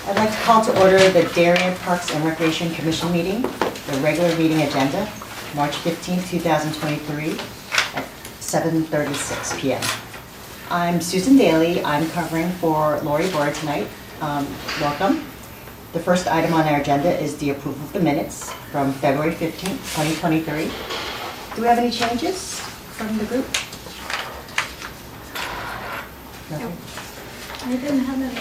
I'd like to call to order the Darien Parks and Recreation Commission meeting, the regular meeting agenda, March 15, 2023 at 7:36 p.m. I'm Susan Daly. I'm covering for Lori Board tonight. Welcome. The first item on our agenda is the approval of the minutes from February 15, 2023. Do we have any changes from the group? Nothing? I didn't have any.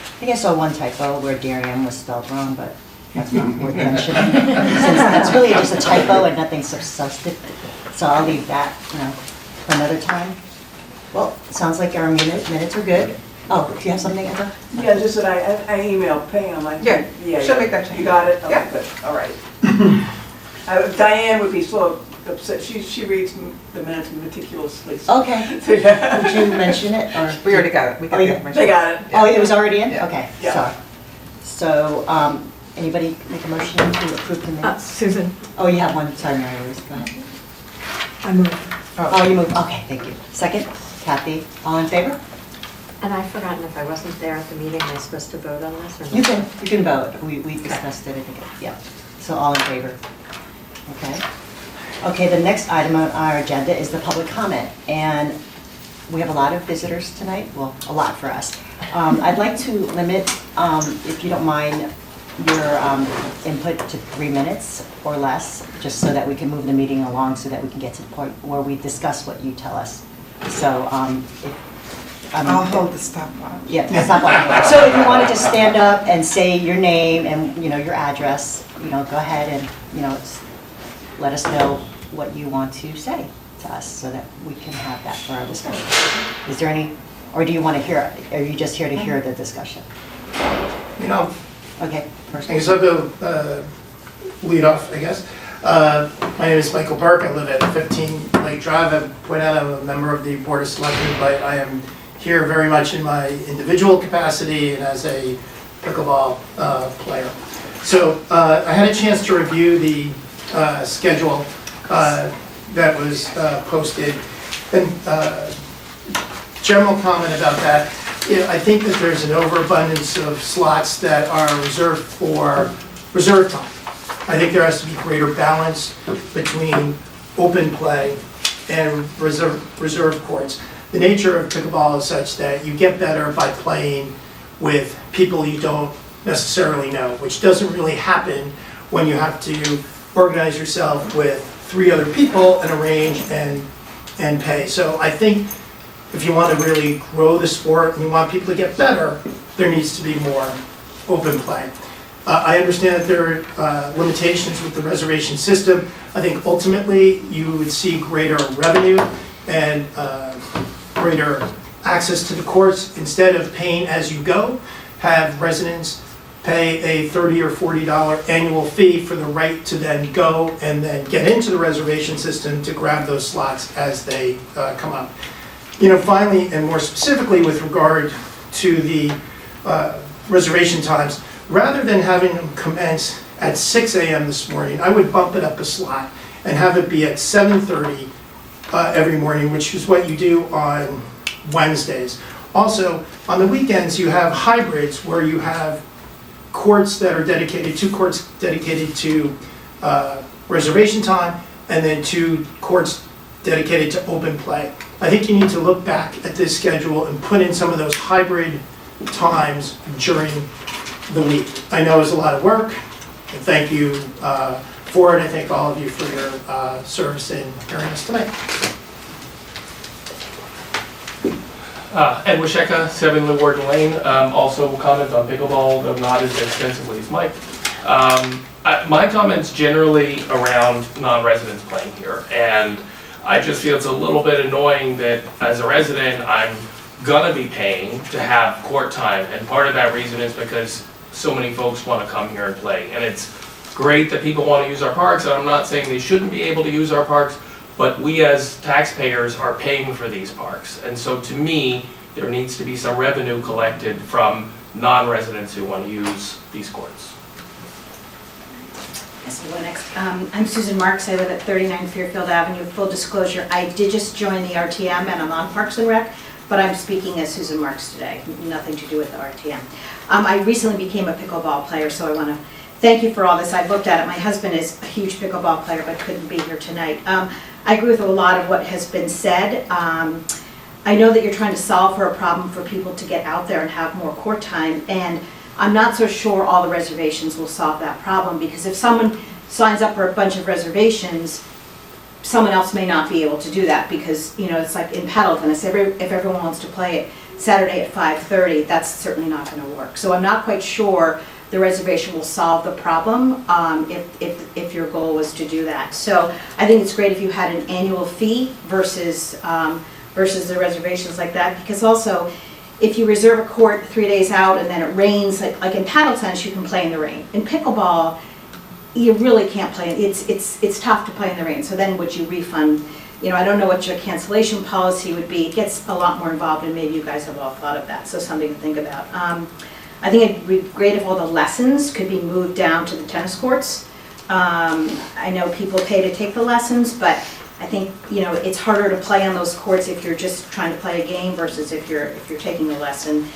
I think I saw one typo where Darien was spelled wrong, but that's not worth mentioning. Since that's really just a typo and nothing substantive. So I'll leave that, for another time. Well, it sounds like our minutes are good. Oh, do you have something, Emma? Yeah, just that I emailed Pam. She'll make that change. You got it? Yeah. Okay, good, all right. Diane would be so upset, she reads the minutes meticulously. Okay. So, yeah. Would you mention it, or? We already got it. We got Oh, the yeah. information. They got it. Oh, it was already in? Yeah. Okay, Yeah. sorry. So, anybody make a motion to approve the minutes? Susan, Oh, you have one, sorry, Mary Louise, go ahead. I move. Oh, you moved, okay, thank you. Second, Kathy, all in favor? And I've forgotten if I wasn't there at the meeting, am I supposed to vote on this or not? You can vote, we discussed it, I think, yeah. So all in favor? Okay. Okay, the next item on our agenda is the public comment, and we have a lot of visitors tonight, well, a lot for us. I'd like to limit, if you don't mind, your input to 3 minutes or less, just so that we can move the meeting along, so that we can get to the point where we discuss what you tell us. So, I'll hold the stopwatch. yeah, that's not what. So if you want to just stand up and say your name and, your address, go ahead and, let us know what you want to say to us so that we can have that for our discussion. Is there any, or do you want to hear, are you just here to hear the discussion? Okay, first. I guess I'll go lead off, I guess. My name is Michael Burke. I live at 15 Lake Drive. I point out I'm a member of the Board of Selectmen, but I am here very much in my individual capacity and as a pickleball player. So I had a chance to review the schedule that was posted. And general comment about that, I think that there's an overabundance of slots that are reserved for reserve time. I think there has to be greater balance between open play and reserve courts. The nature of pickleball is such that you get better by playing with people you don't necessarily know, which doesn't really happen when you have to organize yourself with 3 other people and arrange and pay. So I think if you want to really grow the sport and you want people to get better, there needs to be more open play. I understand that there are limitations with the reservation system. I think ultimately you would see greater revenue and greater access to the courts. Instead of paying as you go, have residents pay a $30 or $40 annual fee for the right to then go and then get into the reservation system to grab those slots as they come up. Finally, and more specifically with regard to the reservation times, rather than having them commence at 6 a.m. this morning, I would bump it up a slot and have it be at 7:30 every morning, which is what you do on Wednesdays. Also, on the weekends, you have hybrids where you have courts that are dedicated, 2 courts dedicated to reservation time, and then 2 courts dedicated to open play. I think you need to look back at this schedule and put in some of those hybrid times during the week. I know it's a lot of work, and thank you for it. I thank all of you for your service in hearing us tonight. Ed Washeka, 7 Leeuwarden Lane. Also will comment on pickleball, though not as extensively as Mike. My comments generally around non-residents playing here, and I just feel it's a little bit annoying that as a resident, I'm gonna be paying to have court time, and part of that reason is because so many folks want to come here and play. And it's great that people want to use our parks, and I'm not saying they shouldn't be able to use our parks, but we as taxpayers are paying for these parks. And so to me, there needs to be some revenue collected from non-residents who want to use these courts. Yes, we'll go next. I'm Susan Marks. I live at 39 Fairfield Avenue. Full disclosure, I did just join the RTM and I'm on Parks and Rec, but I'm speaking as Susan Marks today, nothing to do with the RTM. I recently became a pickleball player, so I want to thank you for all this. I've looked at it. My husband is a huge pickleball player, but couldn't be here tonight. I agree with a lot of what has been said. I know that you're trying to solve for a problem for people to get out there and have more court time, and I'm not so sure all the reservations will solve that problem, because if someone signs up for a bunch of reservations, someone else may not be able to do that, because, you know, it's like in paddle tennis, if everyone wants to play it Saturday at 5:30, that's certainly not going to work. So I'm not quite sure the reservation will solve the problem if your goal was to do that. So I think it's great if you had an annual fee versus the reservations like that, because also if you reserve a court 3 days out and then it rains, like in paddle tennis, you can play in the rain. In pickleball, you really can't play. It's tough to play in the rain. So then would you refund? You know, I don't know what your cancellation policy would be. It gets a lot more involved, and maybe you guys have all thought of that. So something to think about. I think it'd be great if all the lessons could be moved down to the tennis courts. I know people pay to take the lessons, but I think, you know, it's harder to play on those courts if you're just trying to play a game versus if you're taking a lesson.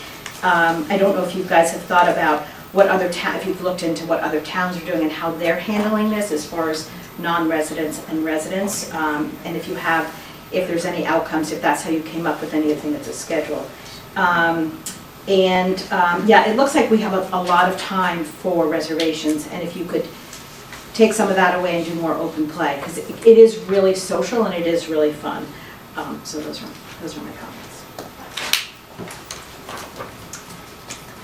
I don't know if you guys have thought about if you've looked into what other towns are doing and how they're handling this as far as non-residents and residents, and if there's any outcomes, if that's how you came up with anything that's a schedule. Yeah, it looks like we have a lot of time for reservations, and if you could take some of that away and do more open play, because it is really social and it is really fun. So those are my comments.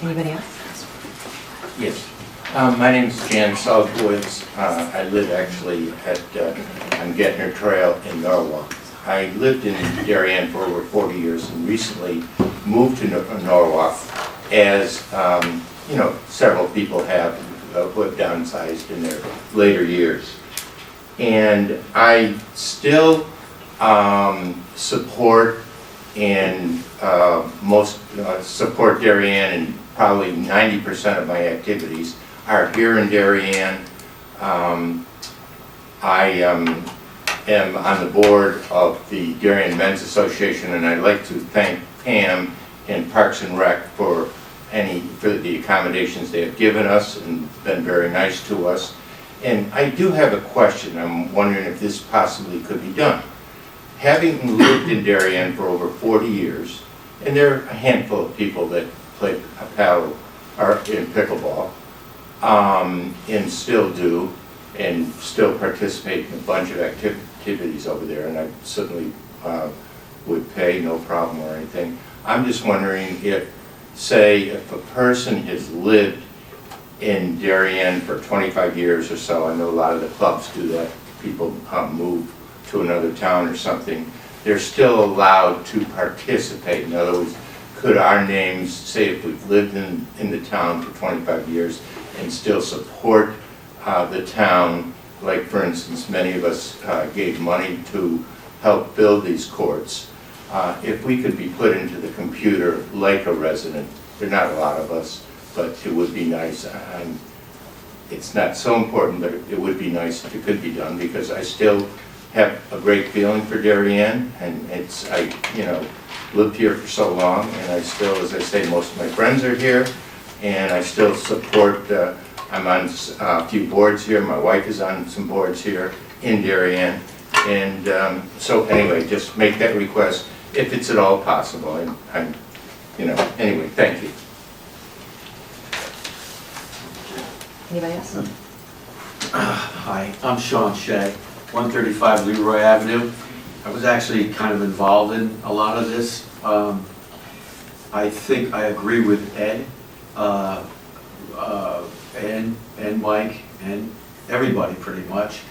Anybody else? Yes. My name is Jan Southwoods. I live actually on Getner Trail in Norwalk. I lived in Darien for over 40 years and recently moved to Norwalk, as you know, several people have who have downsized in their later years. And I still support and support Darien, and probably 90% of my activities are here in Darien. I am on the board of the Darien Men's Association, and I'd like to thank Pam and Parks and Rec for the accommodations they have given us and been very nice to us. And I do have a question. I'm wondering if this possibly could be done. Having lived in Darien for over 40 years, and there are a handful of people that play paddle or in pickleball, and still do, and still participate in a bunch of activities over there, and I certainly would pay, no problem or anything. I'm just wondering if a person has lived in Darien for 25 years or so, I know a lot of the clubs do that, people move to another town or something, they're still allowed to participate. In other words, could our names, say if we've lived in the town for 25 years and still support the town, like for instance, many of us gave money to help build these courts, if we could be put into the computer like a resident. There are not a lot of us, but it would be nice. It's not so important, but it would be nice if it could be done, because I still have a great feeling for Darien, and I lived here for so long, and I still, as I say, most of my friends are here, and I still support. I'm on a few boards here. My wife is on some boards here in Darien, and so anyway, just make that request if it's at all possible. Anyway, thank you. Anybody else? Hi, I'm Sean Shea, 135 Leroy Avenue. I was actually kind of involved in a lot of this. I think I agree with Ed and Mike and everybody pretty much.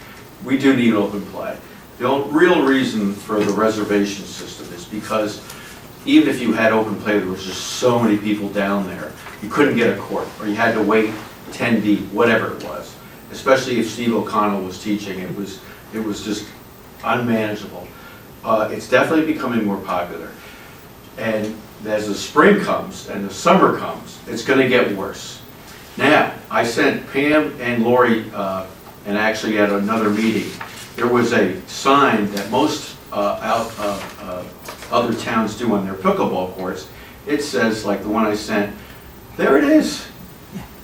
We do need open play. The real reason for the reservation system is because even if you had open play, there was just so many people down there, you couldn't get a court, or you had to wait 10 deep, whatever it was. Especially if Steve O'Connell was teaching, it was just unmanageable. It's definitely becoming more popular. And as the spring comes and the summer comes, it's going to get worse. Now, I sent Pam and Lori, and actually at another meeting, there was a sign that most other towns do on their pickleball courts. It says, like the one I sent, there it is.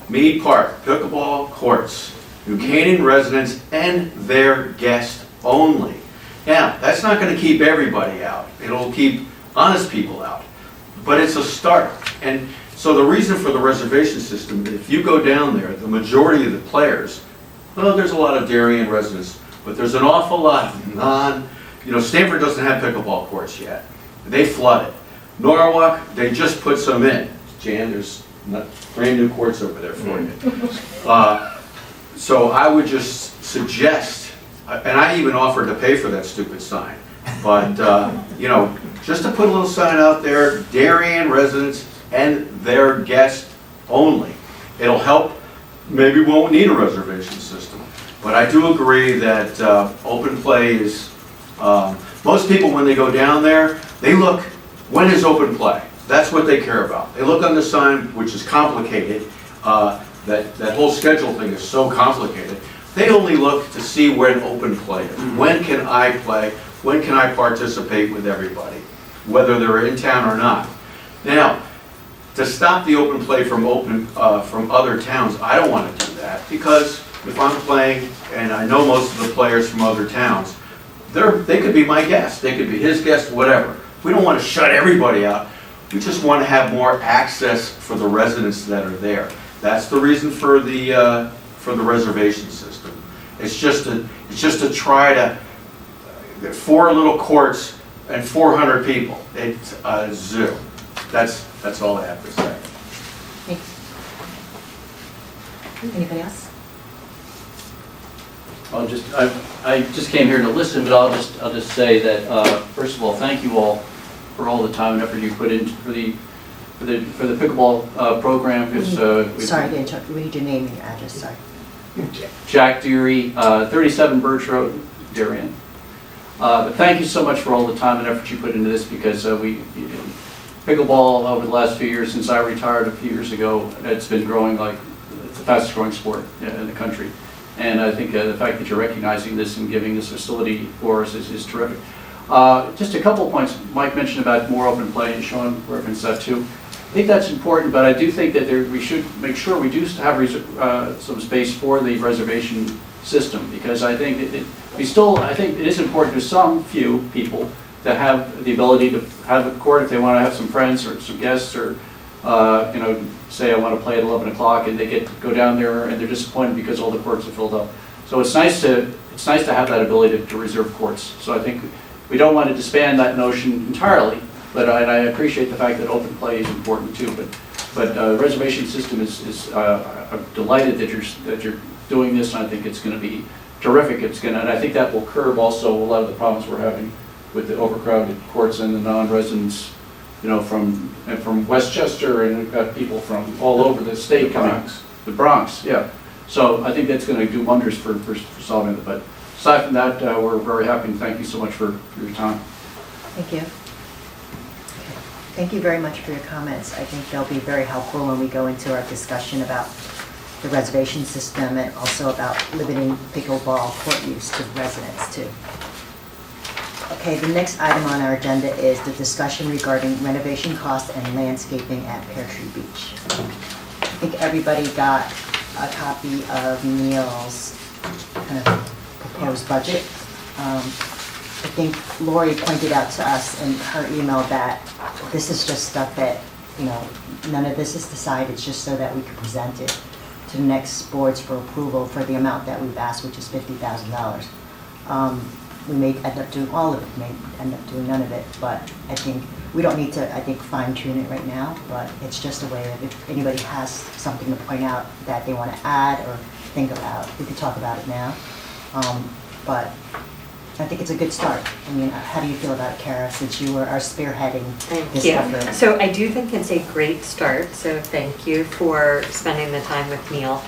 Mead Park, pickleball courts, New Canaan residents and their guests only. Now, that's not gonna keep everybody out. It'll keep honest people out. But it's a start. And so the reason for the reservation system, if you go down there, the majority of the players, well, there's a lot of Darien residents, but there's an awful lot of Stanford doesn't have pickleball courts yet. They flood it. Norwalk, they just put some in. Jan, there's brand new courts over there for you. So I would just suggest, and I even offered to pay for that stupid sign, but, just to put a little sign out there, Darien residents and their guests only. It'll help, maybe we won't need a reservation system. But I do agree that open play is, most people when they go down there, they look, when is open play? That's what they care about. They look on the sign, which is complicated, that whole schedule thing is so complicated. They only look to see when open play is. When can I play? When can I participate with everybody? Whether they're in town or not. Now, to stop the open play from other towns, I don't want to do that, because if I'm playing, and I know most of the players from other towns, they could be my guests, they could be his guests, whatever. We don't want to shut everybody out. We just want to have more access for the residents that are there. That's the reason for the reservation system. It's just to try to 4 little courts and 400 people. It's a zoo. That's all I have to say. Anybody else? I just came here to listen, but I'll just say that first of all, thank you all for all the time and effort you put into for the pickleball program. Because Sorry to interrupt. We need your name and your address. Sorry. Jack Deary, 37 Birch Road, Darien. But thank you so much for all the time and effort you put into this, because pickleball over the last few years, since I retired a few years ago, it's been growing like it's the fastest growing sport in the country. And I think the fact that you're recognizing this and giving this facility for us is terrific. Just a couple of points. Mike mentioned about more open play, and Sean referenced that too. I think that's important, but I do think that we should make sure we do have some space for the reservation system, because I think I think it is important to some few people to have the ability to have a court if they want to have some friends or some guests, or say I want to play at 11 o'clock and they get to go down there and they're disappointed because all the courts are filled up. So it's nice to have that ability to reserve courts. So I think we don't want to disband that notion entirely, but I appreciate the fact that open play is important too. But reservation system is I'm delighted that you're doing this, and I think it's going to be terrific. And I think that will curb also a lot of the problems we're having with the overcrowded courts and the non-residents, from Westchester, and we've got people from all over the state coming. The Bronx, yeah. So I think that's going to do wonders for solving it. But aside from that, we're very happy, and thank you so much for your time. Thank you. Thank you very much for your comments. I think they'll be very helpful when we go into our discussion about the reservation system, and also about limiting pickleball court use to residents too. Okay, the next item on our agenda is the discussion regarding renovation costs and landscaping at Pear Tree Beach. I think everybody got a copy of Neil's kind of proposed budget. I think Lori pointed out to us in her email that this is just stuff that, none of this is decided, it's just so that we can present it to the next boards for approval for the amount that we've asked, which is $50,000. We may end up doing all of it, may end up doing none of it, but I think we don't need to, fine tune it right now, but it's just a way of, if anybody has something to point out that they want to add or think about, we could talk about it now. But I think it's a good start. How do you feel about it, Kara, since you are spearheading this effort? Thank you. So I do think it's a great start, so thank you for spending the time with Neil.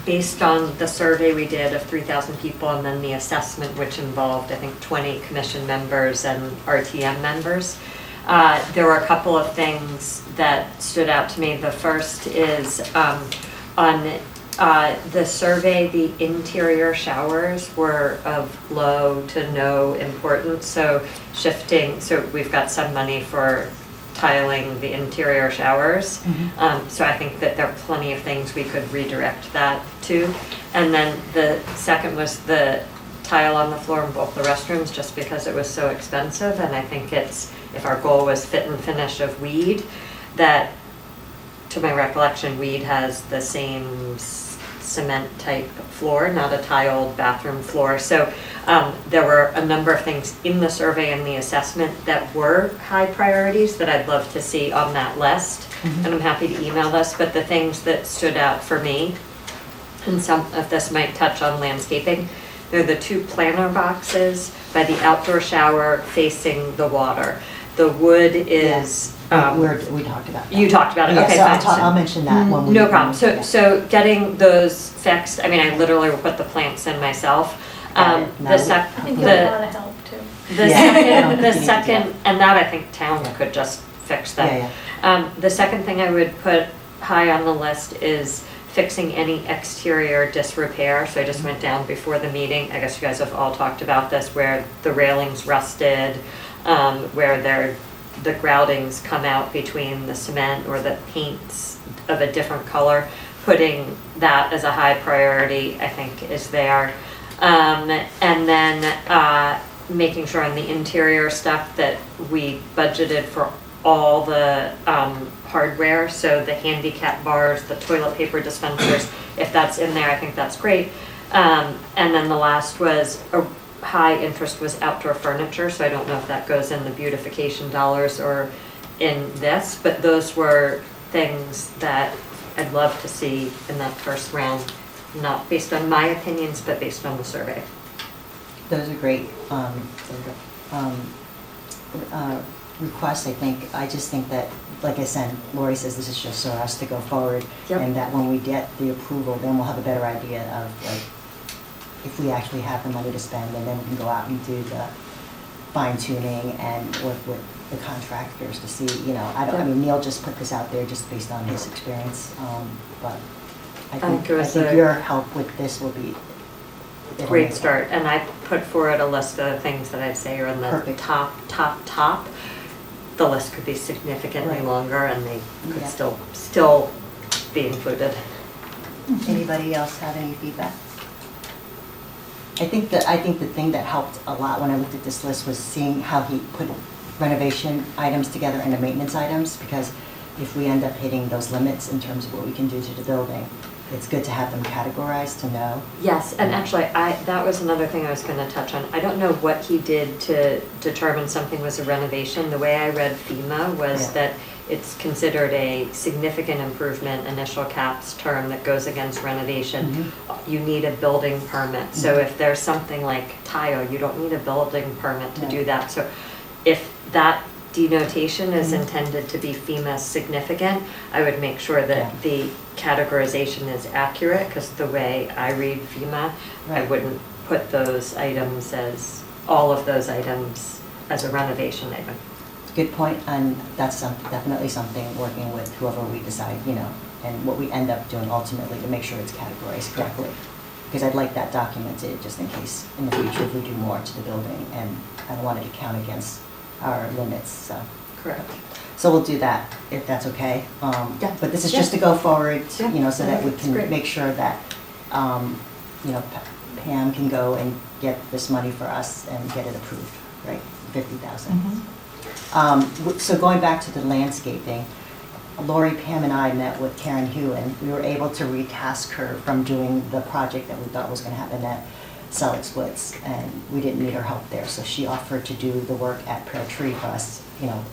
Based on the survey we did of 3,000 people, and then the assessment, which involved, 20 commission members and RTM members, there were a couple of things that stood out to me. The first is on the survey, the interior showers were of low to no importance, so so we've got some money for tiling the interior showers. So I think that there are plenty of things we could redirect that to. And then the second was the tile on the floor in both the restrooms, just because it was so expensive. And I think if our goal was fit and finish of Weed, that, to my recollection, Weed has the same cement type floor, not a tiled bathroom floor. So there were a number of things in the survey and the assessment that were high priorities that I'd love to see on that list. And I'm happy to email this, but the things that stood out for me, and some of this might touch on landscaping, they're the 2 planter boxes by the outdoor shower facing the water. The wood is... We talked about that. You talked about it, Yeah, okay, so fine. I'll mention that when we. No problem. yeah. So getting those fixed, I mean, I literally will put the plants in myself. Got it. The sec, I think you'll have a lot of help too. the Yeah. I don't second, think you need to do and that I think town could just fix that. Yeah, The second thing I would put high on the list is fixing any exterior disrepair. So I just went down before the meeting, I guess you guys have all talked about this, where the railings rusted, where the groutings come out between the cement or the paints of a different color. Putting that as a high priority, I think, is there. And then making sure on the interior stuff that we budgeted for all the hardware, so the handicap bars, the toilet paper dispensers, if that's in there, I think that's great. And then the last was a high interest was outdoor furniture, so I don't know if that goes in the beautification dollars or in this, but those were things that I'd love to see in that first round, not based on my opinions, but based on the survey. Those are great requests, I think. I just think that, like I said, Lori says this is just for us to go forward. Yep. And that when we get the approval, then we'll have a better idea of like, if we actually have the money to spend, and then we can go out and do the fine tuning and work with the contractors to see, I mean, Neil just put this out there just based on his experience, but I think your help with this will be. Great start, and I put forward a list of things that I'd say are in the Perfect. top. The list could be significantly Right. longer, and they could Yeah. still be included. Anybody else have any feedback? I think the thing that helped a lot when I looked at this list was seeing how he put renovation items together and the maintenance items, because if we end up hitting those limits in terms of what we can do to the building, it's good to have them categorized to know. Yes, and actually, that was another thing I was going to touch on. I don't know what he did to determine something was a renovation. The way I read FEMA was Yeah. that it's considered a significant improvement, initial caps term that goes against renovation. You need a building permit. So if there's something like tile, you don't need a building permit to do that. So if that denotation is intended to be FEMA significant, I would make sure that the categorization is accurate, because the way I read FEMA, I wouldn't put those items as, all of those items as a renovation item. Good point, and that's definitely something working with whoever we decide, and what we end up doing ultimately to make sure it's categorized correctly. Because I'd like that documented just in case in the future if we do more to the building, and I don't want it to count against our limits, so. Correct. So we'll do that, if that's okay. Yeah. But this is just to go forward, Yeah. so that we That's great. can make sure that, Pam can go and get this money for us and get it approved, right? 50,000. So going back to the landscaping, Lori, Pam, and I met with Karen Hugh, and we were able to retask her from doing the project that we thought was going to happen at Selig Woods, and we didn't need her help there, so she offered to do the work at Pear Tree for us,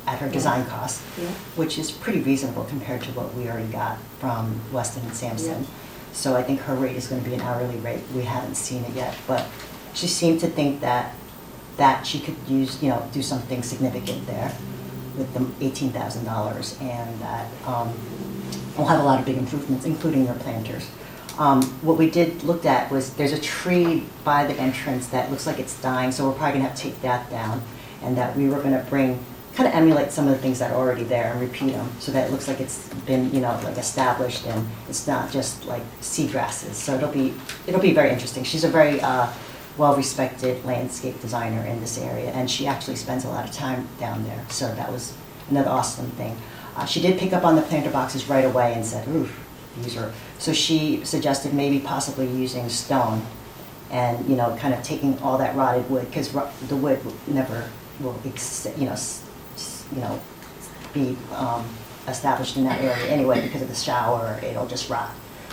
at her design cost, Yeah. which is pretty reasonable compared to what we already got from Weston and Sampson. So I think her rate is going to be an hourly rate. We haven't seen it yet, but she seemed to think that she could use, do something significant there with the $18,000, and that we'll have a lot of big improvements, including your planters. What we looked at was there's a tree by the entrance that looks like it's dying, so we're probably gonna have to take that down, and that we were gonna bring kind of emulate some of the things that are already there and repeat them, so that it looks like it's been, like established, and it's not just like sea grasses. So it'll be very interesting. She's a very well-respected landscape designer in this area, and she actually spends a lot of time down there, so that was another awesome thing. She did pick up on the planter boxes right away and said, ooh, these are, so she suggested maybe possibly using stone and, kind of taking all that rotted wood, because the wood never will, be established in that area anyway because of the shower, it'll just rot.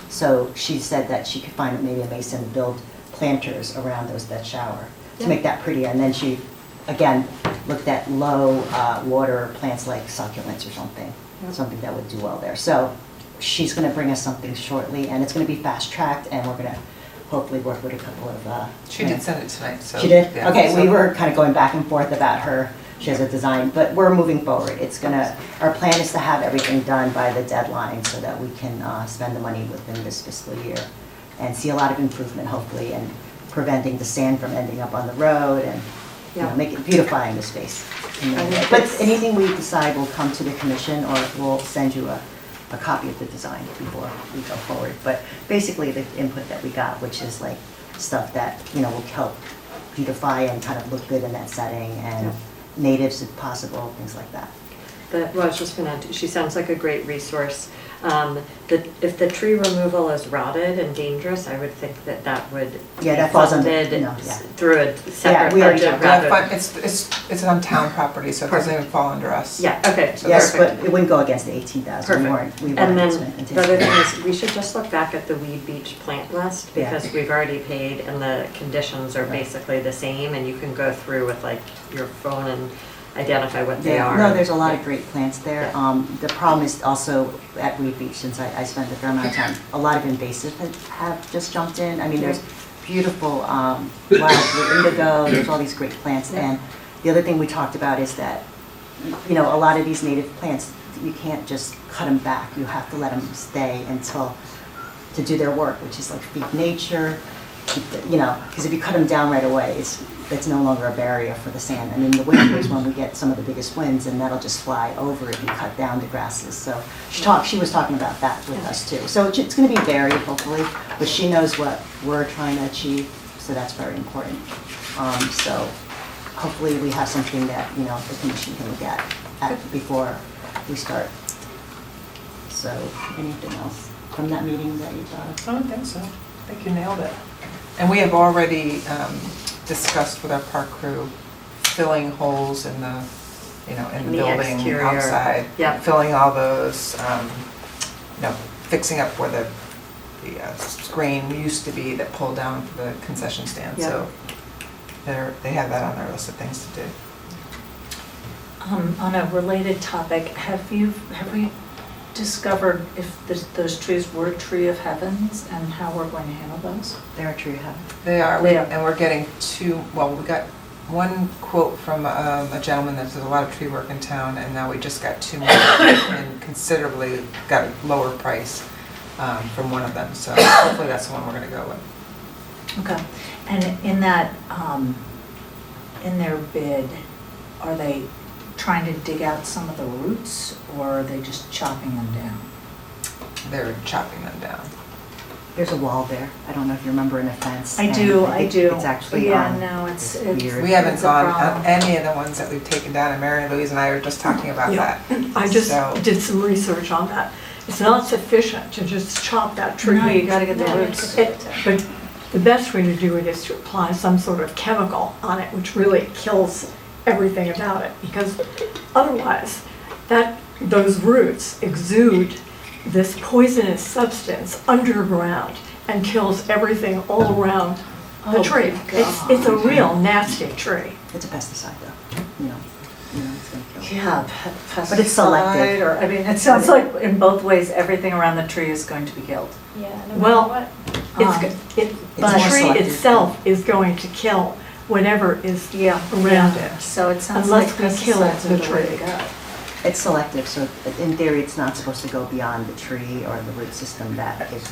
So she said that she could find maybe a mason to build planters around that shower to make that prettier. And then she, again, looked at low water plants like succulents or something that would do well there. So she's going to bring us something shortly, and it's going to be fast-tracked, and we're going to hopefully work with a couple of... She did send it tonight, so. She did? yeah, Okay, so- we were kind of going back and forth about her. She has a design, but we're moving forward. Our plan is to have everything done by the deadline so that we can spend the money within this fiscal year and see a lot of improvement, hopefully, and preventing the sand from ending up on the road and beautifying the space. But anything we decide will come to the commission, or we'll send you a copy of the design before we go forward. But basically, the input that we got, which is like stuff that will help beautify and kind of look good in that setting, and natives if possible, things like that. I was just gonna, she sounds like a great resource. If the tree removal is rotted and dangerous, I would think that would be that falls under, funded through a separate we already budget talked rather. Yeah, it's on town property, so it doesn't even fall under us. Yeah, okay, So Yes, perfect. but it wouldn't go against the 18,000. Perfect. We weren't And then anticipating. the other thing is, we should just look back at the Weed Beach plant list, because Yeah. we've already paid and the conditions are basically the same, and you can go through with like your phone and identify what they are. No, there's a lot of great plants there. The problem is also at Weed Beach, since I spent a fair amount of time, a lot of invasive have just jumped in. I mean, there's beautiful wild blue indigo, there's all these great plants. And the other thing we talked about is that, a lot of these native plants, you can't just cut them back. You have to let them stay to do their work, which is like feed nature, because if you cut them down right away, it's no longer a barrier for the sand. I mean, the winter is when we get some of the biggest winds, and that'll just fly over if you cut down the grasses. So she was talking about that with us too. So it's going to be varied, hopefully, but she knows what we're trying to achieve, so that's very important. So hopefully we have something that, the commission can look at before we start. So anything else from that meeting that you thought of? I don't think so. I think you nailed it. And we have already discussed with our park crew filling holes in the, in the building exterior. outside. Yeah. Filling all those, fixing up where the screen used to be that pulled down for the concession stand. Yeah. So they have that on their list of things to do. On a related topic, have we discovered if those trees were tree of heavens and how we're going to handle those? They're a tree heaven. They are, They are. and we're getting we got one quote from a gentleman that does a lot of tree work in town, and now we just got two more, and considerably got a lower price from one of them, so hopefully that's the one we're gonna go with. Okay. And in that, in their bid, are they trying to dig out some of the roots, or are they just chopping them down? They're chopping them down. There's a wall there. I don't know if you remember in a fence. I and do. think It's actually Yeah, no, it's weird. We haven't It's a gone on problem. any of the ones that we've taken down, and Mary Louise and I were just talking about that. I just So- did some research on that. It's not sufficient to just chop that tree. No, you gotta get the No, roots. But the best way to do it is to apply some sort of chemical on it, which really kills everything about it. Because otherwise, those roots exude this poisonous substance underground and kills everything all around the Oh, tree. It's a real nasty tree. It's a pesticide though, it's gonna kill. Yeah, But it's selective. pesticide, or, I mean, it sounds like in both ways, everything around the tree is going to be killed. Yeah. Well, the more tree selective. itself is going to kill whatever is around it. So it sounds like Unless we kill pesticides the are the way tree. to go. It's selective, so in theory, it's not supposed to go beyond the tree or the root system that is.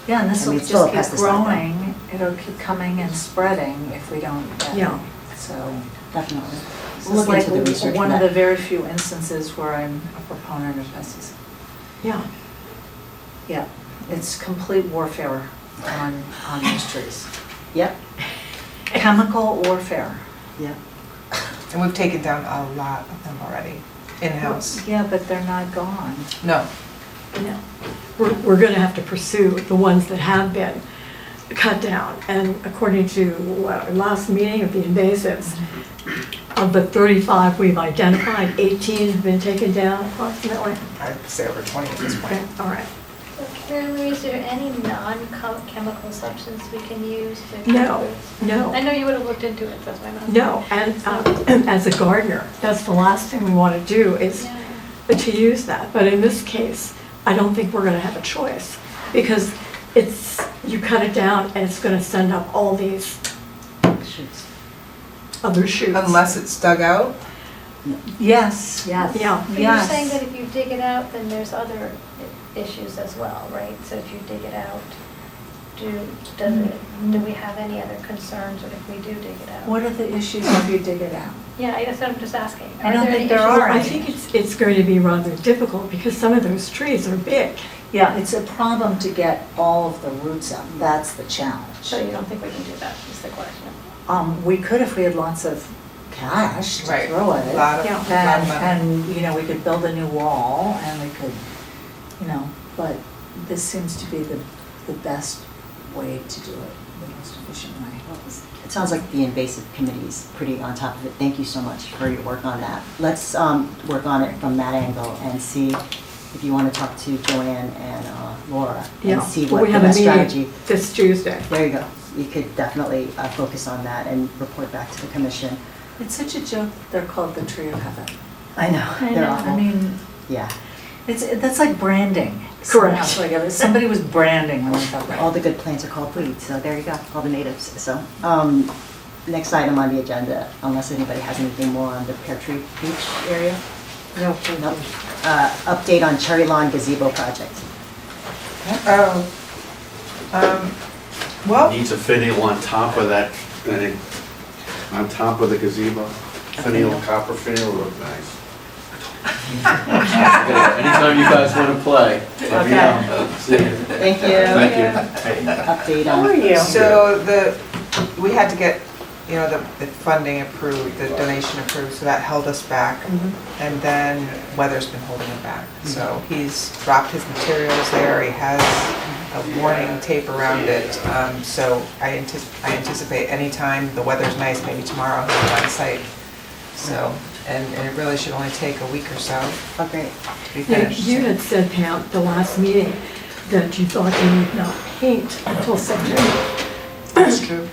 Yeah, and this I mean, will it's still a just keep pesticide, though. growing, it'll keep coming and spreading if we don't get it. Yeah. So, Definitely. Let's Look look like into the research one for of the that. very few instances where I'm a proponent of pesticides. Yeah, Yeah, it's complete warfare on these trees. Yep, Chemical warfare. yep. And we've taken down a lot of them already, in-house. Yeah, but they're not gone. No, no. We're gonna have to pursue the ones that have been cut down. And according to our last meeting of the invasives, of the 35 we've identified, 18 have been taken down approximately. I'd say over 20 at this Okay, point. all right. Karen Louise, is there any non-chemical substance we can use to? No, no. I know you would have looked into it, that's why I'm asking. No, and as a gardener, that's the last thing we want to do is Yeah. to use that. But in this case, I don't think we're going to have a choice because it's, you cut it down and it's going to send up all these Shoots. other shoots. Unless it's dug out, Yes. Yeah. But you're saying that if you dig it out, then there's other issues as well, right? So if you dig it out, do we have any other concerns if we do dig it out? What are the issues if you dig it out? Yeah, I guess I'm just asking. I don't think there Well, are I any. think it's going to be rather difficult because some of those trees are big. Yeah, it's a problem to get all of the roots out. That's the challenge. So you don't think we can do that, is the question? We could if we had lots of cash to right, throw a at it. lot of, Yeah. lot of money. And, you know, we could build a new wall and we could, you know, but this seems to be the best way to do it, the most efficient way. It sounds like the invasive committee is pretty on top of it. Thank you so much for your work on that. Let's work on it from that angle and see if you want to talk to Joanne and Laura Yeah. and see Well, what we the have a best meeting strategy. this Tuesday. There you go. You could definitely focus on that and report back to the commission. It's such a joke, they're called the tree of heaven. I know, they're awful. I mean, Yeah, that's like branding. Correct. Somehow, like, somebody was branding when I thought, right. all the good plants are called weeds, so there you go, all the natives. So, next item on the agenda, unless anybody has anything more on the Pear Tree Beach area? No. Nope. Update on Cherry Lawn gazebo project. Oh, well, Needs a finial on top of that, on top of the gazebo. Finial, copper finial, look nice. Anytime you guys want to play, let me know. Thank you. Thank you. Update How on. are you? so we had to get, you know, the funding approved, the donation approved, so that held us back. And then weather's been holding him back. So he's dropped his materials there, he has a warning tape around it. So I anticipate anytime the weather's nice, maybe tomorrow, he'll be on site. So, and it really should only take a week or so Oh, great. to be Now, finished. you had said, Pam, the last meeting, that you thought you would not paint until September. That's true.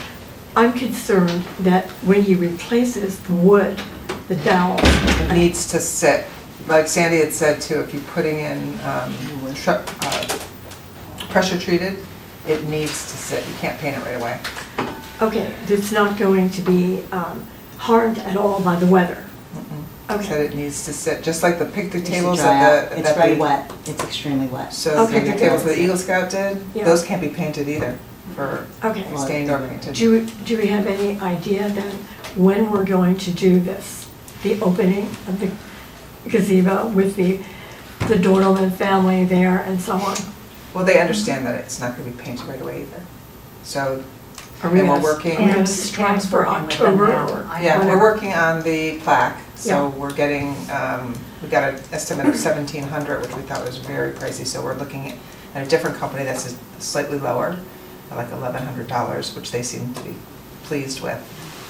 I'm concerned that when he replaces the wood, the dowels, It needs to sit, like Sandy had said too, if you're putting in pressure treated, it needs to sit, you can't paint it right away. okay, it's not going to be harmed at all by the weather. Said Okay, it needs to sit, just like the picnic Needs to tables dry that out. the. It's that very the- wet, it's extremely wet. So the Okay. picnic tables that the Eagle Scout did, Yeah. those can't be painted either for okay. stained or painted. Do we have any idea then when we're going to do this? The opening of the gazebo with the Dornelman family there and so on? Well, they understand that it's not gonna be painted right away either. So, Are we and we're gonna- working. Are we gonna And strive Pam's for working with them October now. or? Yeah, we're whatever? working on the plaque, so Yeah. we're getting, we got an estimate of 1,700, which we thought was very pricey, so we're looking at a different company that's slightly lower, at like $1,100, which they seem to be pleased with.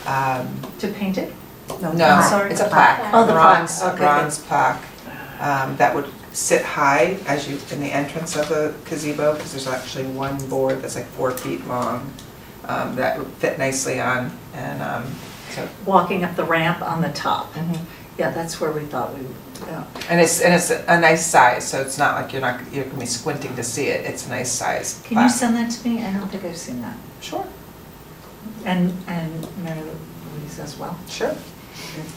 To paint it? No, sorry. it's a plaque, Oh, the plaque. bronze, Okay. bronze plaque, that would sit high as you, in the entrance of the gazebo, because there's actually one board that's like 4 feet long, that would fit nicely on, and, so. Walking up the ramp on the top. Mhm. Yeah, that's where we thought we would, yeah. And it's a nice size, so it's not like you're gonna be squinting to see it, it's a nice size. Can you send that to me? I don't think I've seen that. Sure, And Mary Louise as well. sure.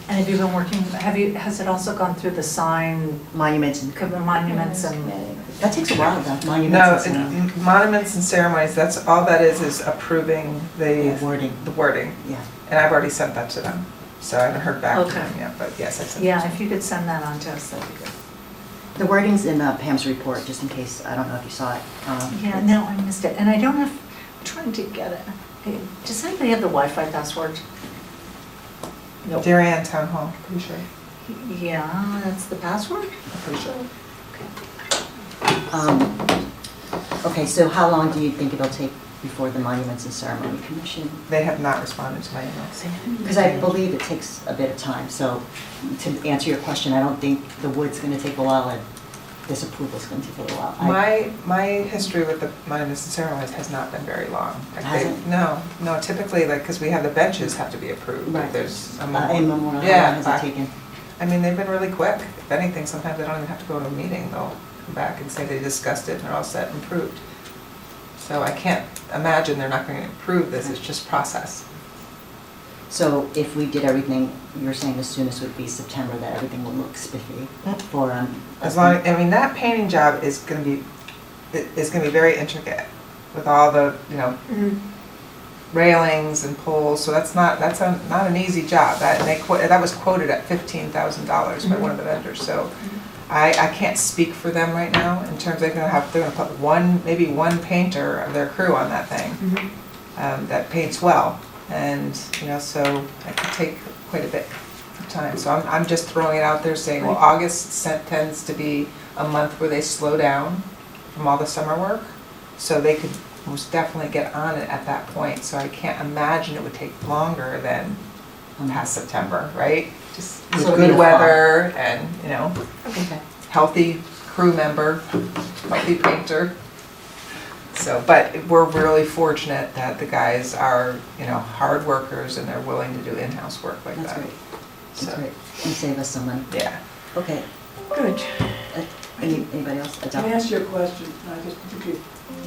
And have you been working, has it also gone through the sign, Monuments and, monuments and? that takes a while though, No, monuments and monuments and ceremonies, that's, all that is approving the the wording. wording. Yeah. And I've already sent that to them. So I haven't heard back from Okay. them yet, but yes, I sent it Yeah, to if you could send that on to us, that'd be good. The wording's in Pam's report, just in case, I don't know if you saw it. Yeah, no, I missed it, and I don't have, I'm trying to get it. Hey, does anybody have the Wi-Fi password? Nope. Darien Town Hall, pretty sure. Yeah, that's the password? I'm pretty sure. Okay, so how long do you think it'll take before the Monuments and Ceremony Commission? They have not responded to my emails. Because I believe it takes a bit of time, so to answer your question, I don't think the wood's gonna take a while and this approval's gonna take a little while. My history with the monuments and ceremonies has not been very long. Like Has they- it? No, typically, like, because we have the benches have to be approved. Right. There's a In memorial. Memorial, how Yeah, long has it taken? I mean, they've been really quick. If anything, sometimes they don't even have to go to a meeting. They'll come back and say they discussed it and they're all set and approved. So I can't imagine they're not going to approve this, it's just process. So if we did everything, you're saying the soonest would be September, that everything will look spiffy for, As long, I mean, that painting job is going to be very intricate with all the, railings and poles, so that's not an easy job. That was quoted at $15,000 by one of the vendors, so I can't speak for them right now in terms of they're gonna put maybe one painter of their crew on that thing that paints well, and so it could take quite a bit of time. So I'm just throwing it out there saying, well, August tends to be a month where they slow down from all the summer work, so they could most definitely get on it at that point. So I can't imagine it would take longer than past September, right? Just So with it'll be good the weather and, Okay. healthy crew member, healthy painter. So, but we're really fortunate that the guys are, hard workers and they're willing to do in-house work like That's that. great. That's So, great. And save us some money. yeah. Okay. Good. Anybody else? Can I ask you a question?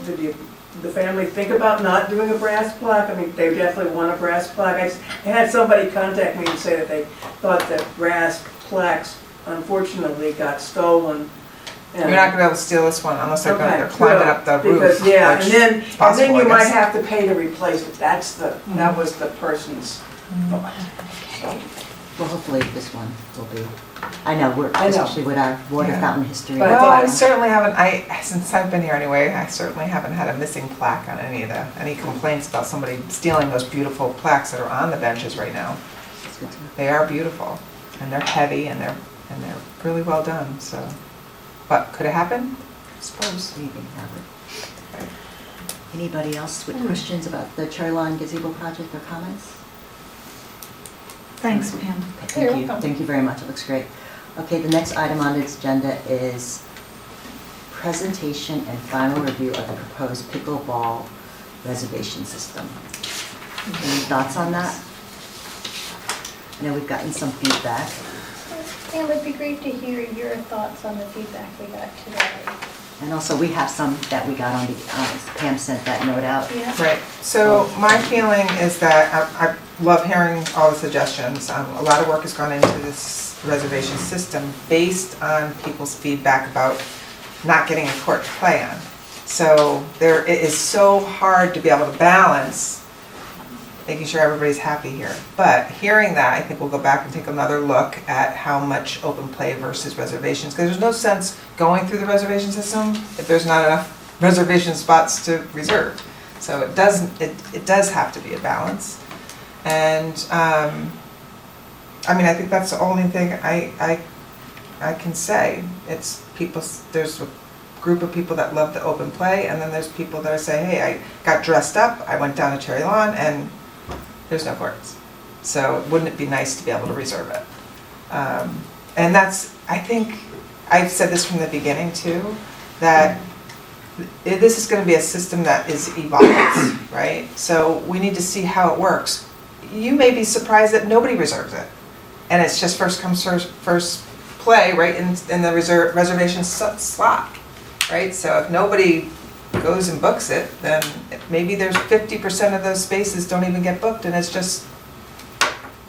Did the family think about not doing a brass plaque? I mean, they definitely want a brass plaque. I had somebody contact me and say that they thought that brass plaques unfortunately got stolen. You're not gonna be able to steal this one unless they're Okay, gonna climb good. up the Because, roof. yeah, which and then is possible, you I might guess. have to pay to replace it. That was the person's thought. Well, hopefully this one will be, I know, I know. especially with our water Yeah. fountain history. But- Well, I certainly haven't, since I've been here anyway, I certainly haven't had a missing plaque on any complaints about somebody stealing those beautiful plaques that are on the benches right now. That's good to know. They are beautiful, and they're heavy, and they're really well done, so. But could it happen? I suppose. Anything happen. Anybody else with questions about the Cherry Lawn Gazebo project or comments? Thanks, Pam. Thank you. Thank you very much. It looks great. Okay, the next item on the agenda is presentation and final review of the proposed pickleball reservation system. Any thoughts on that? I know we've gotten some feedback. It would be great to hear your thoughts on the feedback we got today. And also, we have some that we got on the, Pam sent that note out. Yeah. Right, so my feeling is that I love hearing all the suggestions. A lot of work has gone into this reservation system based on people's feedback about not getting a court to play on. So it is so hard to be able to balance making sure everybody's happy here. But hearing that, I think we'll go back and take another look at how much open play versus reservations, because there's no sense going through the reservation system if there's not enough reservation spots to reserve. So it does have to be a balance. And, I think that's the only thing I can say. It's there's a group of people that love the open play, and then there's people that say, hey, I got dressed up, I went down to Cherry Lawn, and there's no courts. So wouldn't it be nice to be able to reserve it? And that's, I think, I've said this from the beginning too, that this is going to be a system that is evolving, right? So we need to see how it works. You may be surprised that nobody reserves it. And it's just first come, first play, right, in the reservation slot, right? So if nobody goes and books it, then maybe there's 50% of those spaces don't even get booked, and it's just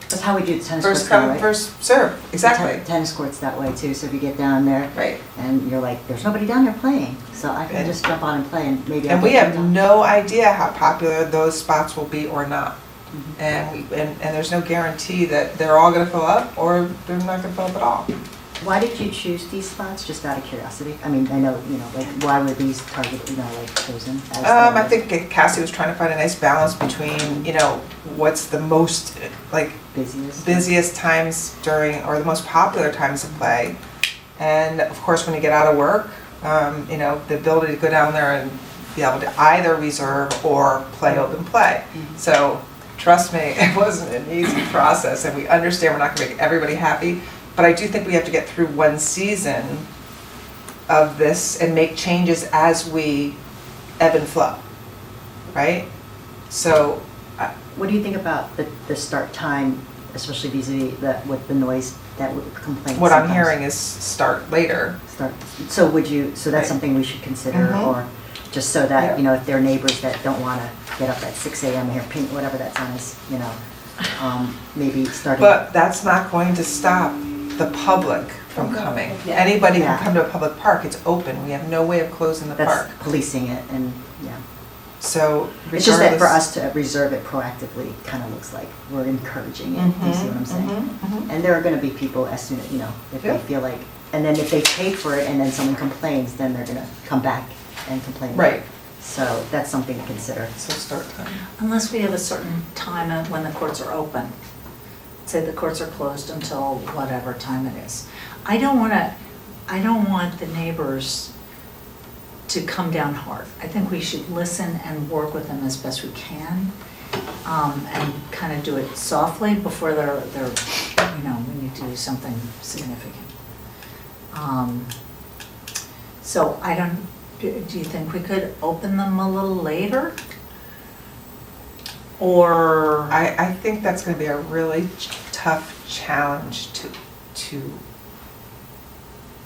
That's how we do the tennis courts first now, come, right? first serve, exactly. Tennis courts that way too, so if you get down there Right. and you're like, there's nobody down there playing, so I can just jump on and play and maybe I'll And we get have turned on. no idea how popular those spots will be or not. And there's no guarantee that they're all gonna fill up or they're not gonna fill up at all. Why did you choose these spots, just out of curiosity? I mean, I know, like, why were these targeted, like, chosen as? I think Cassie was trying to find a nice balance between, what's the most, like, busiest times during, or the most popular times of play. And of course, when you get out of work, the ability to go down there and be able to either reserve or play open play. So trust me, it wasn't an easy process, and we understand we're not gonna make everybody happy, but I do think we have to get through one season of this and make changes as we ebb and flow, right? So. What do you think about the start time, especially vis-a-vis with the noise that would complain? What I'm hearing is start later. So that's Right. something we should consider, or just so that, if there are neighbors that don't want to get up at 6 a.m. and hear pink, whatever that sound is, maybe starting. But that's not going to stop the public from coming. Anybody can come to a public park, it's open, we have no way of closing the park. That's policing it, and, So It's just that for regardless- us to reserve it proactively, kind of looks like we're encouraging it, you see what I'm saying? And there are gonna be people as soon as, if they feel like, and then if they pay for it and then someone complains, then they're gonna come back and complain. Right. So that's something to consider. So start time. Unless we have a certain time of when the courts are open. Say the courts are closed until whatever time it is. I don't want the neighbors to come down hard. I think we should listen and work with them as best we can, and kind of do it softly before they're, we need to do something significant. So do you think we could open them a little later? Or? I think that's gonna be a really tough challenge to,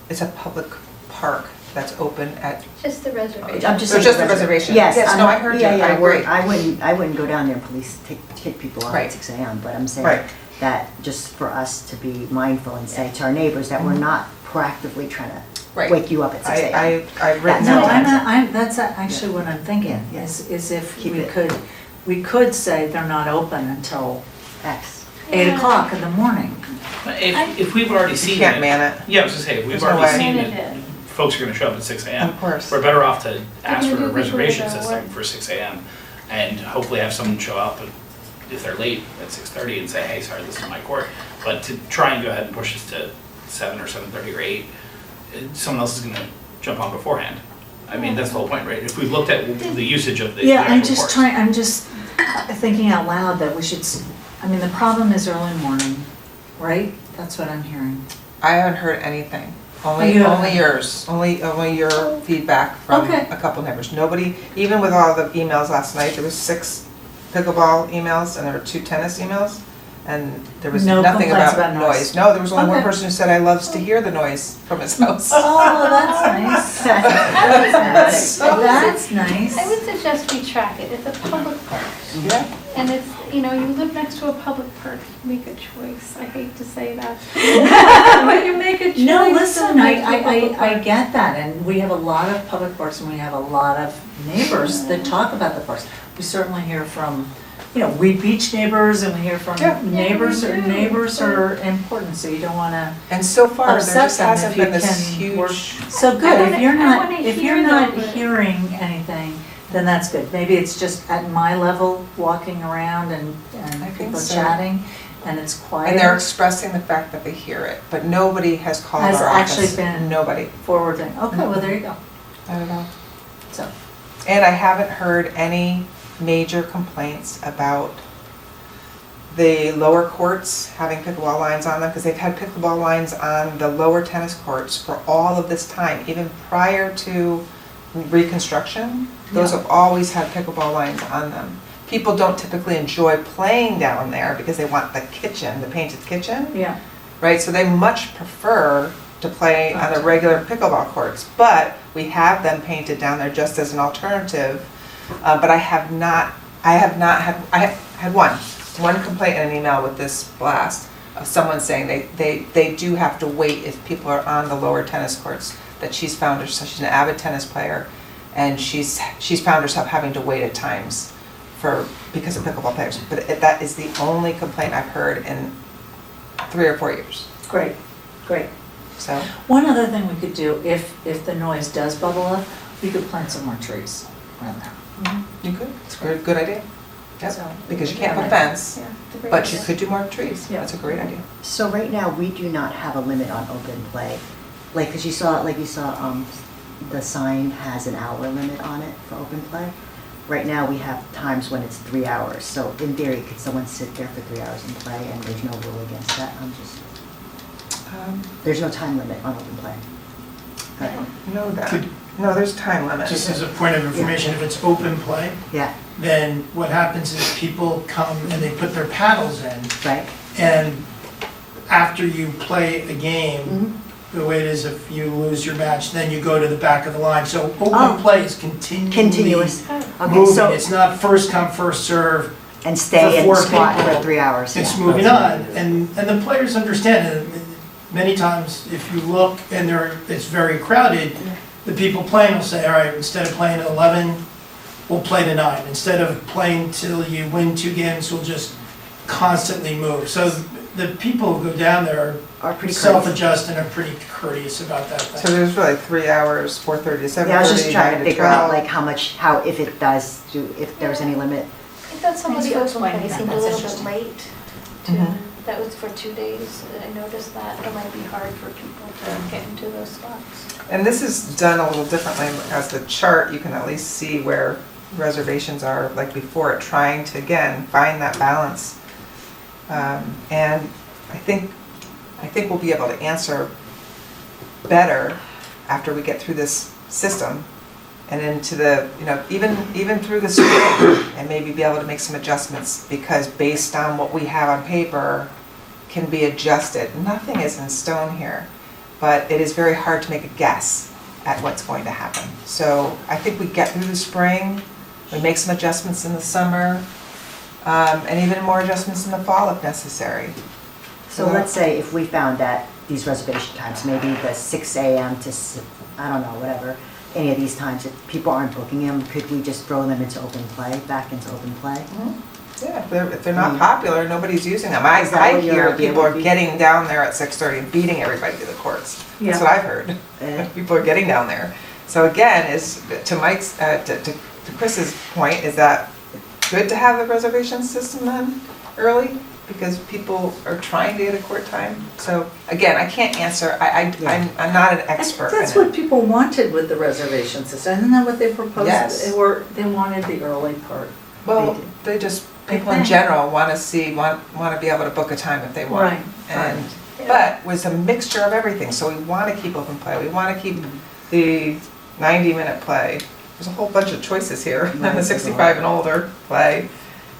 it's a public park that's open at. Just the reservation. I'm just So saying. just the reservation. Yes. Yes, no, I heard you. Yeah, I agree. I wouldn't go down there and police, kick people out Right. at 6 a.m., but I'm saying Right. that just for us to be mindful and say to our neighbors that we're not proactively trying to Right. wake you up at 6 a.m. I've written No, No, that down. that's actually what I'm thinking, Yeah. is if Keep it. we could say they're not open until X. 8 Yeah. o'clock in the morning. If we've already You seen can't it, man it. yeah, I was gonna say, if we've There's no already way. seen Man it, it. folks are gonna show up at 6 a.m. Of course. We're better off to ask gonna for a do reservation people that system work. for 6 a.m. and hopefully have someone show up if they're late at 6:30 and say, hey, sorry, this is my court. But to try and go ahead and push this to 7 or 7:30 or 8, someone else is gonna jump on beforehand. I mean, that's the whole point, right? If we've looked at the usage of the Yeah, I'm actual just courts. I'm just thinking out loud that we should, the problem is early morning, right? That's what I'm hearing. I haven't heard anything. Oh, Only you haven't? only yours, only your feedback from Okay. a couple neighbors. Nobody, even with all the emails last night, there was 6 pickleball emails and there were 2 tennis emails. And there was No nothing complaints about about noise. noise. No, there was only one Okay. person who said, I loves to hear the noise from his house. Oh, that's nice. That's nice. I would suggest we track it. It's a public park. Yeah. And it's, you live next to a public park, make a choice. I hate to say that. But you make a choice. No, listen, next to a public I park. get that, and we have a lot of public parks, and we have a lot of neighbors that talk about the parks. We certainly hear from, Weed Beach neighbors, and we hear from Yeah. neighbors, Yeah, we do. neighbors are important, so you don't wanna And so far, there upset just them hasn't if you been this can work. huge. So I good, wanna- if you're I not, wanna if hear you're not them, but- hearing anything, then that's good. Maybe it's just at my level, walking around and think people so. chatting, and it's quiet. And they're expressing the fact that they hear it, but nobody has called Has our office. actually been- Nobody, Forwarding, okay, well, there you go. not at all. So, And I haven't heard any major complaints about the lower courts having pickleball lines on them, because they've had pickleball lines on the lower tennis courts for all of this time, even prior to reconstruction. Those Yeah. have always had pickleball lines on them. People don't typically enjoy playing down there because they want the kitchen, the painted kitchen. yeah. Right, so they much prefer to play on the regular pickleball courts, but we have them painted down there just as an alternative. But I have had one complaint in an email with this blast of someone saying they do have to wait if people are on the lower tennis courts, that she's found herself, she's an avid tennis player, and she's found herself having to wait at times because of pickleball players. But that is the only complaint I've heard in 3 or 4 years, Great, great. so. One other thing we could do, if the noise does bubble up, we could plant some more trees around there. You could, it's a good idea. Yep, So- because you can't have a fence, Yeah, it's a great but you idea. could do more trees. Yeah. That's a great idea. So right now, we do not have a limit on open play. Like, because you saw, the sign has an hour limit on it for open play. Right now, we have times when it's 3 hours. So in theory, could someone sit there for 3 hours and play, and there's no rule against that? There's no time limit on open play. I don't know that. Could- No, there's time limits. Just as a point of information, if it's open play, Yeah, then what happens is people come and they put their paddles in, right? and after you play a game, Mhm. the way it is, if you lose your match, then you go to the back of the line. So Oh. open play is continually Continuous. Okay, moving. so, It's not first come, first serve. and stay and for 4 squat for people, 3 hours. It's yeah. moving on, and the players understand it. Many times, if you look and it's very crowded, the people playing will say, all right, instead of playing at 11, we'll play to 9. Instead of playing till you win 2 games, we'll just constantly move. So the people who go down there Are are pretty courteous. self-adjust and are pretty courteous about that So thing. there's really 3 hours, 4:30 to 7:30. Yeah, I was just trying 9 to figure out 12. like if it does, if there's any limit. I thought some of Thanks the for open explaining play that. seemed a That's little bit interesting. late. to- Mhm. That was for 2 days. I noticed that it might be hard for people to get into those spots. And this is done a little differently. As the chart, you can at least see where reservations are, like before it, trying to, again, find that balance. And I think we'll be able to answer better after we get through this system and into the, even through the spring, and maybe be able to make some adjustments, because based on what we have on paper can be adjusted. Nothing is in stone here, but it is very hard to make a guess at what's going to happen. So I think we get through the spring, we make some adjustments in the summer, and even more adjustments in the fall if necessary. So let's say if we found that these reservation times, maybe the 6 a.m. to, I don't know, whatever, any of these times, if people aren't booking them, could we just throw them into open play, back into open play? Yeah, if they're not popular, nobody's using them. I Is that what your hear idea people are would be? getting down there at 6:30 and beating everybody to the courts. That's Yeah. what I've heard. Eh. People are getting down there. So again, is to Mike's, to Chris's point, is that good to have the reservation system then early? Because people are trying to get a court time. So again, I can't answer, I'm not an expert in it. That's what people wanted with the reservation system. Isn't that what they proposed? Yes. They wanted the early part. Well, they just, people in think. general want to be able to book a time if they want. Right. And, but was a mixture of everything, so we want to keep open play, we want to keep the 90-minute play. There's a whole bunch of choices here, and the 65 and older play,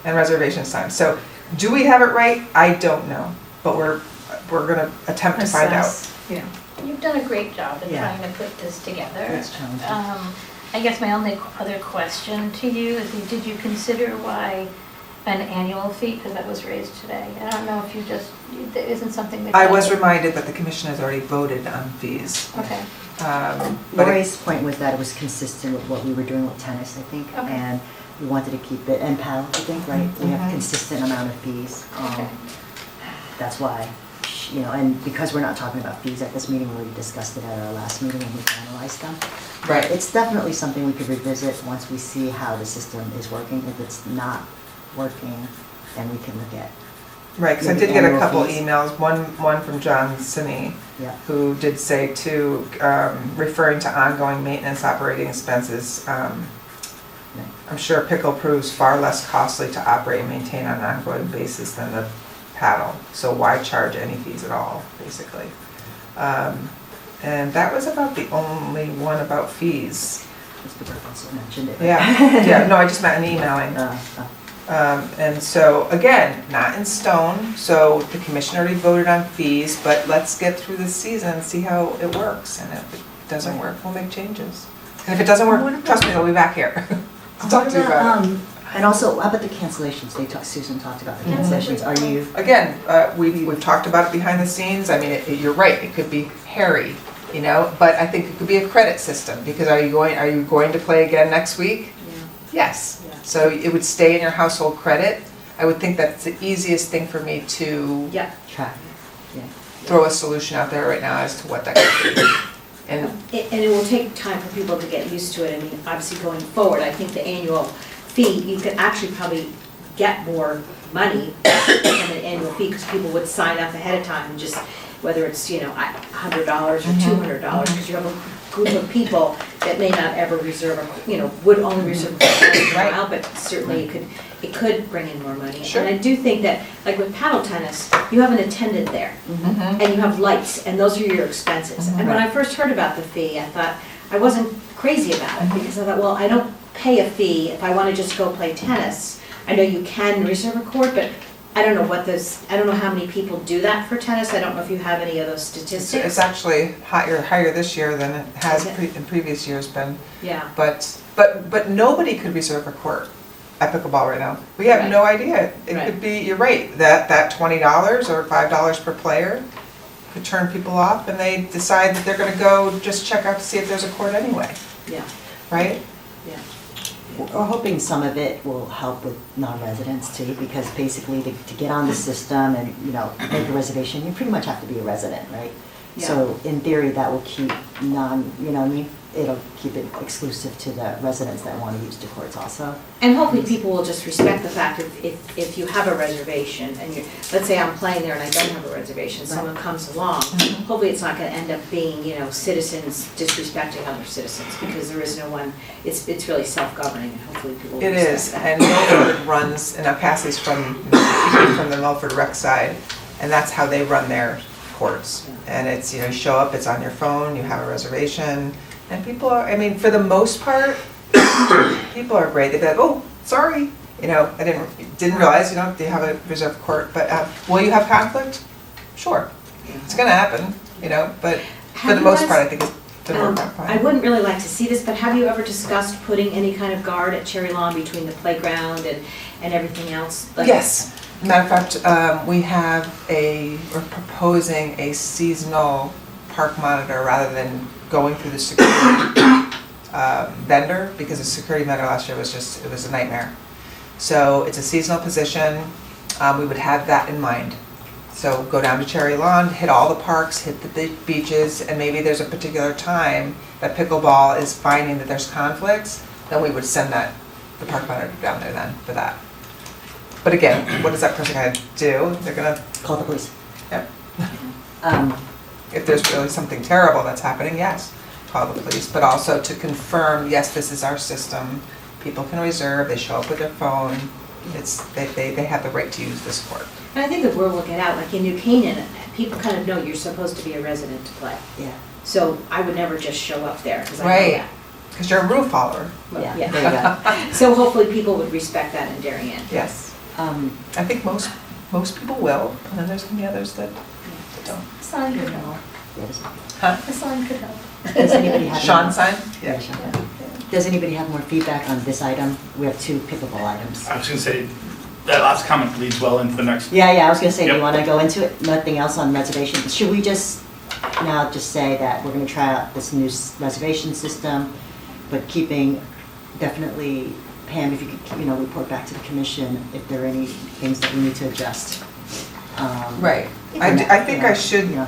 and reservations time. So, do we have it right? I don't know, but we're gonna attempt to find out. Assess. Yeah. You've done a great job in Yeah. trying to put this together. It's challenging. I guess my only other question to you is, did you consider why an annual fee, because that was raised today? I don't know if you just, there isn't something that. I was reminded that the commission has already voted on fees. Okay, But Lori's point was that it was consistent with what we were doing with tennis, I think, Okay. and we wanted to keep it, and paddle, I think, right? We have Mhm. consistent amount of fees. okay. That's why, and because we're not talking about fees at this meeting, we discussed it at our last meeting and we finalized them. Right. It's definitely something we could revisit once we see how the system is working. If it's not working, then we can look at, Right, because I Maybe did get a annual couple fees. emails, one from John Sinney, yeah. who did say too, referring to ongoing maintenance operating expenses, I'm sure pickle proves far less costly to operate and maintain on an ongoing basis than the paddle, so why charge any fees at all, basically? And that was about the only one about fees. Mr. Burke also mentioned it. Yeah, no, I just meant an emailing. Uh, And so, again, not in stone, so the commission already voted on fees, but let's get through this season and see how it works. And if it doesn't work, we'll make changes. And if it doesn't What work, about- trust me, I'll be back here to talk to you about it. And also, how about the cancellations? Susan talked about the cancellations. Are you, Again, we've talked about it behind the scenes. I mean, you're right, it could be hairy, but I think it could be a credit system, because are you going to play again next week? Yes. So it would stay in your household credit. I would think that's the easiest thing for me to Yeah. Track, yeah. throw a solution out there right now as to what that could be. And And it will take time for people to get used to it. I mean, obviously going forward, I think the annual fee, you could actually probably get more money from an annual fee because people would sign up ahead of time and just, whether it's, $100 or $200, because you have a group of people that may not ever reserve, would only reserve a amount, but certainly it could bring in more money. Sure. And I do think that, like with paddle tennis, you have an attendant there, and you have lights, and those are your expenses. And when I first heard about the fee, I thought, I wasn't crazy about it, because I thought, well, I don't pay a fee if I want to just go play tennis. I know you can reserve a court, but I don't know how many people do that for tennis. I don't know if you have any of those statistics. it's actually higher this year than it has in previous years been. Yeah. But nobody could reserve a court at pickleball right now. We have no idea. It Right. could be, you're right, that $20 or $5 per player could turn people off and they decide that they're gonna go just check out to see if there's a court anyway, Yeah, right? yeah. We're hoping some of it will help with non-residents too, because basically to get on the system and, make a reservation, you pretty much have to be a resident, right? So in theory, that will keep it'll keep it exclusive to the residents that want to use the courts also. And hopefully people will just respect the fact if you have a reservation and let's say I'm playing there and I don't have a reservation, someone comes along, hopefully it's not gonna end up being, citizens disrespecting other citizens because there is no one, it's really self-governing and hopefully people will It respect is, that. and Milford runs, and Cassie's from the Milford rec side, and that's how they run their courts. And it's, you show up, it's on your phone, you have a reservation, and people are, for the most part, people are great. They'd be like, oh, sorry, I didn't realize, you have a reserved court, but will you have conflict? Sure, it's gonna happen, but for the most part, I think it's been worked out fine. I wouldn't really like to see this, but have you ever discussed putting any kind of guard at Cherry Lawn between the playground and everything else? Like- Yes. Matter of fact, we're proposing a seasonal park monitor rather than going through the security vendor, because the security vendor last year it was a nightmare. So it's a seasonal position, we would have that in mind. So go down to Cherry Lawn, hit all the parks, hit the beaches, and maybe there's a particular time that pickleball is finding that there's conflicts, then we would send the park monitor down there then for that. But again, what is that person gonna do? They're gonna Call the police. Yep. Um, If there's really something terrible that's happening, yes, call the police, but also to confirm, yes, this is our system. People can reserve, they show up with their phone, they have the right to use this court. And I think the word will get out, like in New Canaan, people kind of know you're supposed to be a resident to play. Yeah, So I would never just show up there, because I know Right. that. Because you're a rule follower. yeah, Yeah. there you go. So hopefully people would respect that in Darien. Yes. I think most people will, and then there's gonna be others that don't. A sign could help. Huh? A sign could help. Does anybody have? Sean sign? Yeah, Sean. Does anybody have more feedback on this item? We have 2 pickleball items. I was gonna say, that last comment leads well into the next. Yeah, I was gonna say, do you Yep. wanna go into it? Nothing else on reservations? Should we just say that we're gonna try out this new reservation system, but keeping definitely, Pam, if you could, report back to the commission if there are any things that we need to adjust. Right. I think I should, Yeah.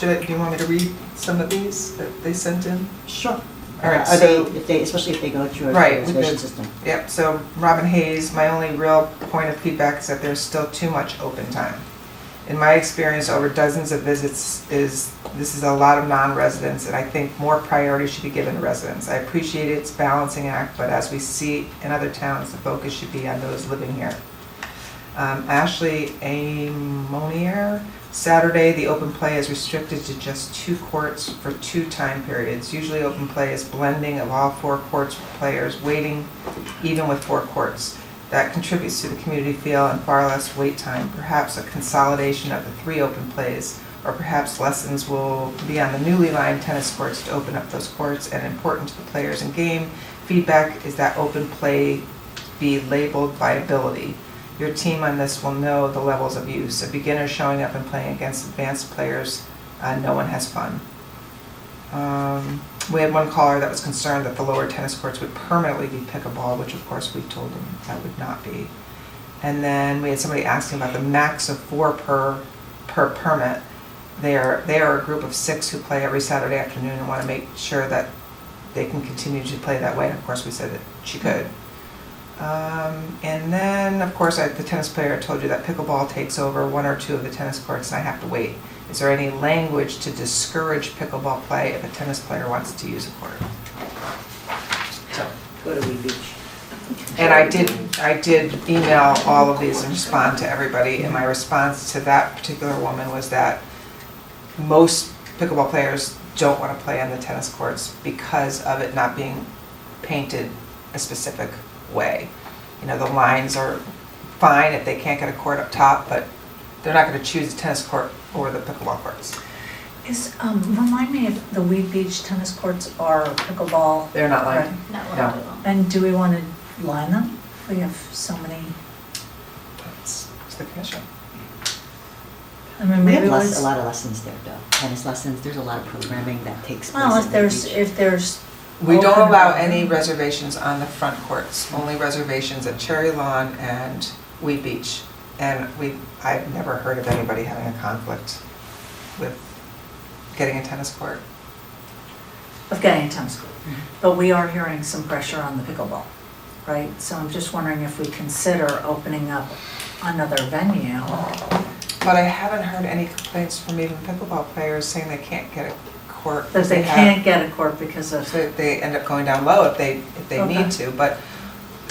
do you want me to read some of these that they sent in? Sure. All right, Are so- especially if they go through a Right, reservation with the- system? Yep, so Robin Hayes, my only real point of feedback is that there's still too much open time. In my experience, over dozens of visits this is a lot of non-residents, and I think more priority should be given to residents. I appreciate its balancing act, but as we see in other towns, the focus should be on those living here. Ashley Amonier, Saturday, the open play is restricted to just 2 courts for 2 time periods. Usually open play is blending of all 4 courts with players, waiting even with 4 courts. That contributes to the community feel and far less wait time. Perhaps a consolidation of the 3 open plays, or perhaps lessons will be on the newly lined tennis courts to open up those courts. And important to the players in game feedback is that open play be labeled by ability. Your team on this will know the levels of use. A beginner showing up and playing against advanced players, no one has fun. We had one caller that was concerned that the lower tennis courts would permanently be pickleball, which of course we told them that would not be. And then we had somebody asking about the max of 4 per permit. They are a group of 6 who play every Saturday afternoon and want to make sure that they can continue to play that way. And of course, we said that she could. And then, of course, the tennis player told you that pickleball takes over 1 or 2 of the tennis courts and I have to wait. Is there any language to discourage pickleball play if a tennis player wants to use a court? So, Go to Wheat Beach. and I did email all of these and respond to everybody, and my response to that particular woman was that most pickleball players don't want to play on the tennis courts because of it not being painted a specific way. You know, the lines are fine if they can't get a court up top, but they're not going to choose a tennis court over the pickleball courts. Remind me if the Weed Beach tennis courts are pickleball. They're not lined. Right. Not No. one of them. And do we want to line them? We have so many, It's the commission. I mean, We have maybe a let's, lot of lessons there, though. Tennis lessons, there's a lot of programming that takes place well, at Wheat Beach. if there's. We don't open- allow any reservations on the front courts, only reservations at Cherry Lawn and Wheat Beach. And I've never heard of anybody having a conflict with getting a tennis court. Of getting a tennis court. But we are hearing some pressure on the pickleball, right? So I'm just wondering if we consider opening up another venue. But I haven't heard any complaints from even pickleball players saying they can't get a court. That they can't get a court because of. So they end up going down low if they Okay. need to, but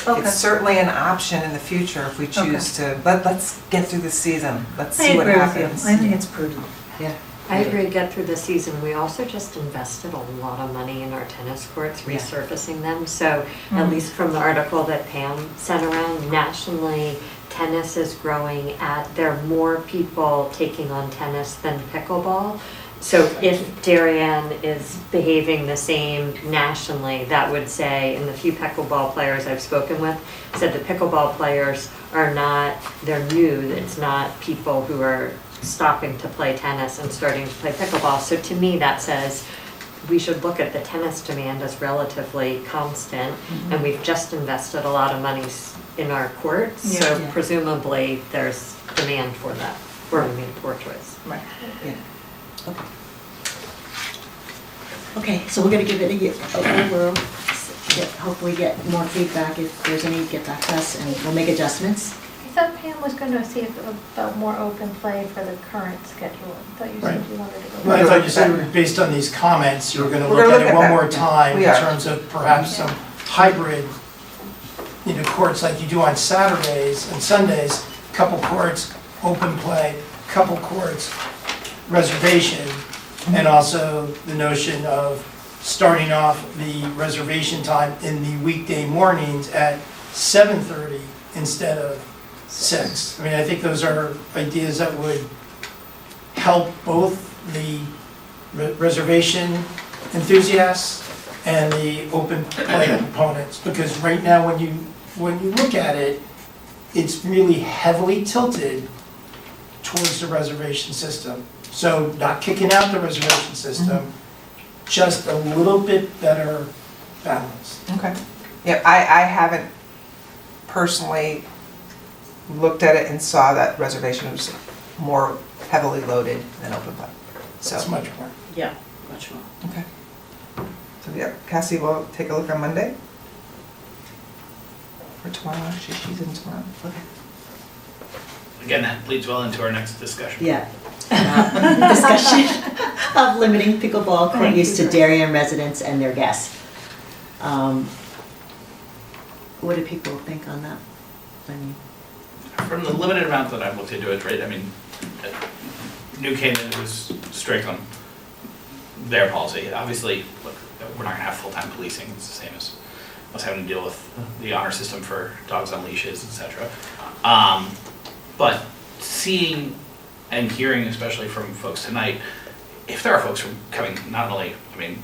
Okay. it's certainly an option in the future if we choose to, let's get through the season, let's see what I agree happens. with you. I think it's prudent. Yeah. I agree, get through the season. We also just invested a lot of money in our tennis courts, Yeah. resurfacing them. So at least from the article that Pam sent around, nationally, tennis is growing there are more people taking on tennis than pickleball. So if Darien is behaving the same nationally, that would say, and the few pickleball players I've spoken with said the pickleball players are not, they're new, it's not people who are stopping to play tennis and starting to play pickleball. So to me, that says we should look at the tennis demand as relatively constant, and we've just invested a lot of money in our courts, so Yeah. presumably there's demand for that. We're gonna make a poor choice. Right. Okay. Okay, so we're gonna give it a year, we'll hopefully get more feedback if there's any, get back to us, and we'll make adjustments. I thought Pam was going to see about more open play for the current schedule. I thought you said you wanted to go. Well, I thought you said, based on these comments, you were gonna We're look gonna at it look one at more that. time in We are. terms of perhaps some hybrid, courts like you do on Saturdays and Sundays, couple courts, open play, couple courts, reservation, and also the notion of starting off the reservation time in the weekday mornings at 7:30 instead of 6. I mean, I think those are ideas that would help both the reservation enthusiasts and the open play components, because right now, when you look at it, it's really heavily tilted towards the reservation system. So not kicking out the reservation system, just a little bit better balance. Okay. Yeah, I haven't personally looked at it and saw that reservation was more heavily loaded than open play. So, It's much more. Yeah, much more. okay. So yeah, Cassie will take a look on Monday. Or tomorrow, she's in tomorrow. Okay. Again, that leads well into our next discussion. Yeah. Discussion of limiting pickleball court Thank use you, to Darien residents and their guests. What do people think on that? I mean, From the limited amount that I've looked into it, right, I mean, New Canaan was strict on their policy. Obviously, look, we're not gonna have full-time policing, it's the same as us having to deal with the honor system for dogs on leashes, et cetera. But seeing and hearing, especially from folks tonight, if there are folks from coming, not only, I mean,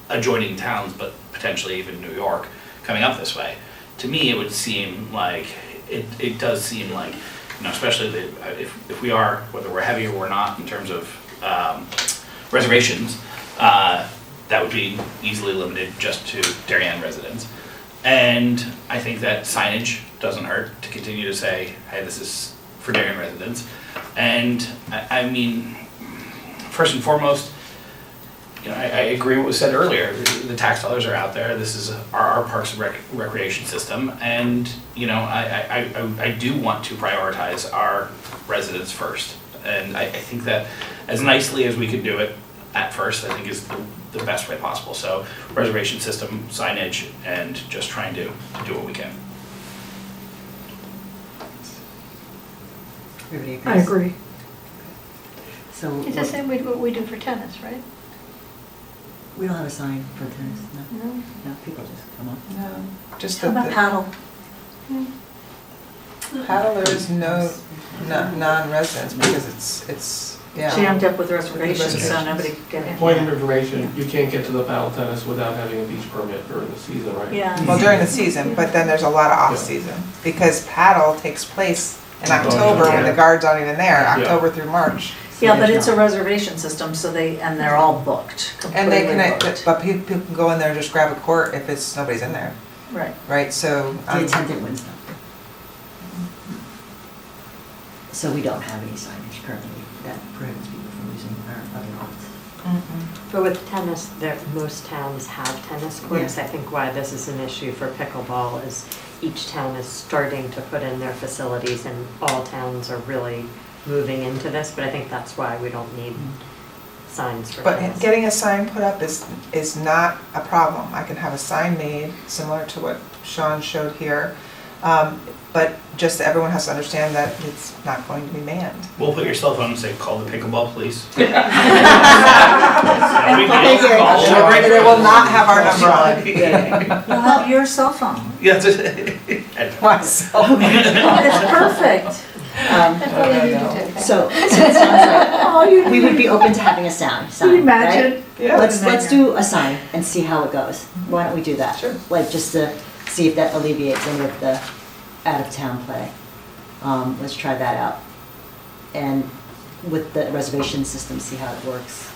adjoining towns, but potentially even New York, coming up this way, to me, it would seem like, it does seem like, especially if we are, whether we're heavy or we're not in terms of reservations, That would be easily limited just to Darien residents. And I think that signage doesn't hurt to continue to say, hey, this is for Darien residents. And I mean, first and foremost, you know, I agree with what was said earlier. The tax dollars are out there. This is our Parks and Recreation system. And, you know, I do want to prioritize our residents first. And I think that as nicely as we can do it at first, I think is the best way possible. So reservation system, signage, and just trying to do what we can. Everybody agrees? I agree. So It's the same way what we do for tennis, right? we don't have a sign for tennis, no? No? No, people just come up. No, just How about the paddle? paddle, there is no non-residents because it's, yeah. Jammed up with reservations, so Reservations. nobody could get in. Point of information, you can't get to the paddle tennis without having a beach permit during the season, right? Yeah. Well, during the season, but then there's a lot of off-season, because paddle takes place in October when the guards aren't even there, Yeah. October through March. Yeah, but it's a reservation system, so and they're all booked, And they completely can, booked. but people can go in there and just grab a court if nobody's in there, Right. right? So, The attendant wins them. So we don't have any signage currently that prohibits people from using our other courts. But with tennis, most towns have tennis courts. Yeah. I think why this is an issue for pickleball is each town is starting to put in their facilities and all towns are really moving into this, but I think that's why we don't need signs for but tennis. getting a sign put up is not a problem. I can have a sign made, similar to what Sean showed here. But just everyone has to understand that it's not going to be manned. We'll put your cell phone and say, call the pickleball police. Thank you. They will not have our number on it. You'll have your cell phone. Yeah, it's My cell phone. It's perfect. That's all you need to do. So it sounds like we would be open to having a sign, Can you right? imagine? Yeah. Let's do a sign and see how it goes. Why don't we do that? Sure. Like, just to see if that alleviates any of the out-of-town play. Let's try that out. And with the reservation system, see how it works.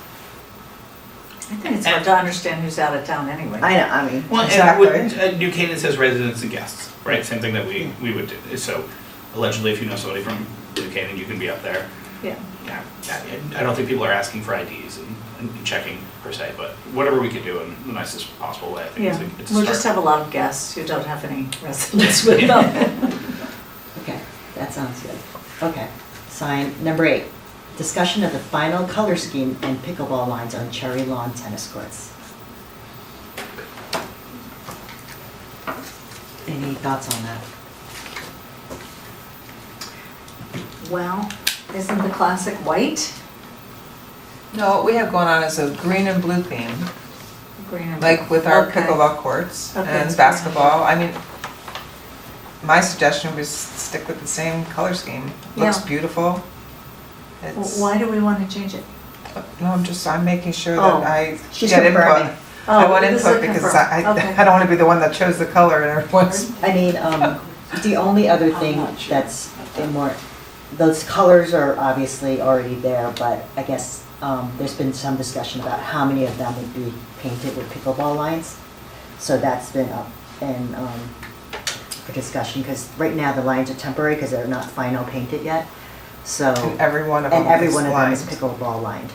I think it's hard to understand who's out of town anyway. I know, I mean, Well, Exactly. and with New Canaan says residents and guests, right? Same thing that we would do. So allegedly, if you know somebody from New Canaan, you can be up there. Yeah. Yeah, I don't think people are asking for IDs and checking per se, but whatever we could do in the nicest possible way, I think Yeah, it's a we'll just start. have a lot of guests who don't have any residents with them. okay, that sounds good. Okay, sign number 8. Discussion of the final color scheme and pickleball lines on Cherry Lawn tennis courts. Any thoughts on that? Well, isn't the classic white? No, what we have going on is a green and blue theme, Green and like with our Okay. pickleball courts Okay. and basketball. I mean, my suggestion was stick with the same color scheme. Looks Yeah. beautiful. Well, It's, why do we want to change it? no, I'm making sure Oh, that I she's get input. confirming. I want this is input because confirmed. Okay. I don't want to be the one that chose the color and everyone's. I mean, the only other thing that's more, those colors are obviously already there, but I guess there's been some discussion about how many of them would be painted with pickleball lines. So that's been up in for discussion, because right now the lines are temporary because they're not final painted yet. So, And every one of them and every is one of them is lined. pickleball lined.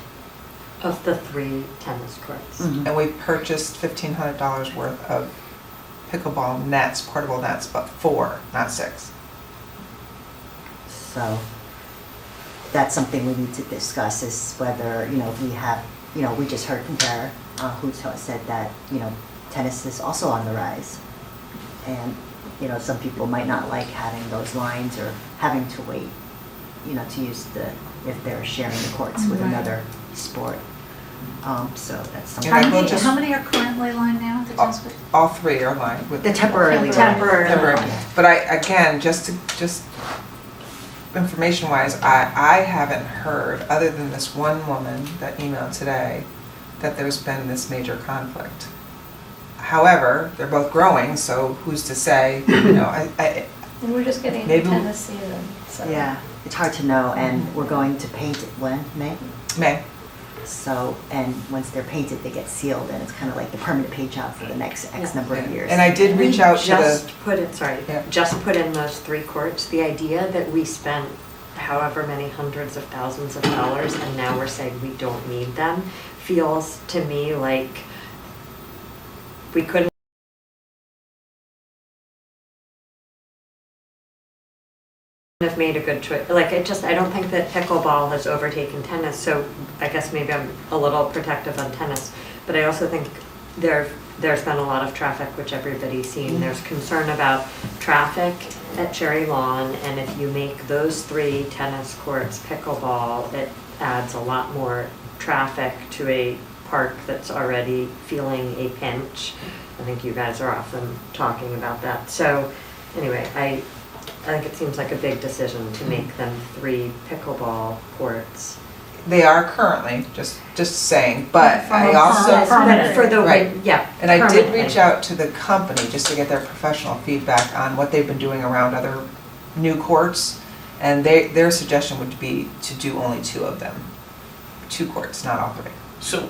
Of the 3 tennis courts. And we purchased $1,500 worth of pickleball nets, portable nets, but 4, not 6. So that's something we need to discuss, is whether, we have, we just heard from Tara, who said that, tennis is also on the rise. And, some people might not like having those lines or having to wait, to use if they're sharing the courts with Right. another sport. So that's something. And I will just- How many are currently lined now at the tennis court? All 3 are lined with. The temporarily. Temporary. Temporary. But again, just information-wise, I haven't heard, other than this one woman that emailed today, that there's been this major conflict. However, they're both growing, so who's to say, And we're just getting into Maybe- tennis season, so. Yeah, it's hard to know, and we're going to paint it when, May? May. So, and once they're painted, they get sealed, and it's kind of like the permanent paint job for the next X number of years. And I did reach out to Just the, put in, sorry, Yeah. just put in those 3 courts. The idea that we spent however many hundreds of thousands of dollars and now we're saying we don't need them feels to me like we couldn't have made a good choice. Like, I don't think that pickleball has overtaken tennis, so I guess maybe I'm a little protective on tennis, but I also think there's been a lot of traffic, which everybody's seen. There's concern about traffic at Cherry Lawn, and if you make those 3 tennis courts pickleball, it adds a lot more traffic to a park that's already feeling a pinch. I think you guys are often talking about that. So anyway, I think it seems like a big decision to make them 3 pickleball courts. they are currently, just saying, but From I a also. permanent. For the, Right. yeah. And I did permanently. reach out to the company just to get their professional feedback on what they've been doing around other new courts. And their suggestion would be to do only 2 of them. 2 courts, not all 3. So,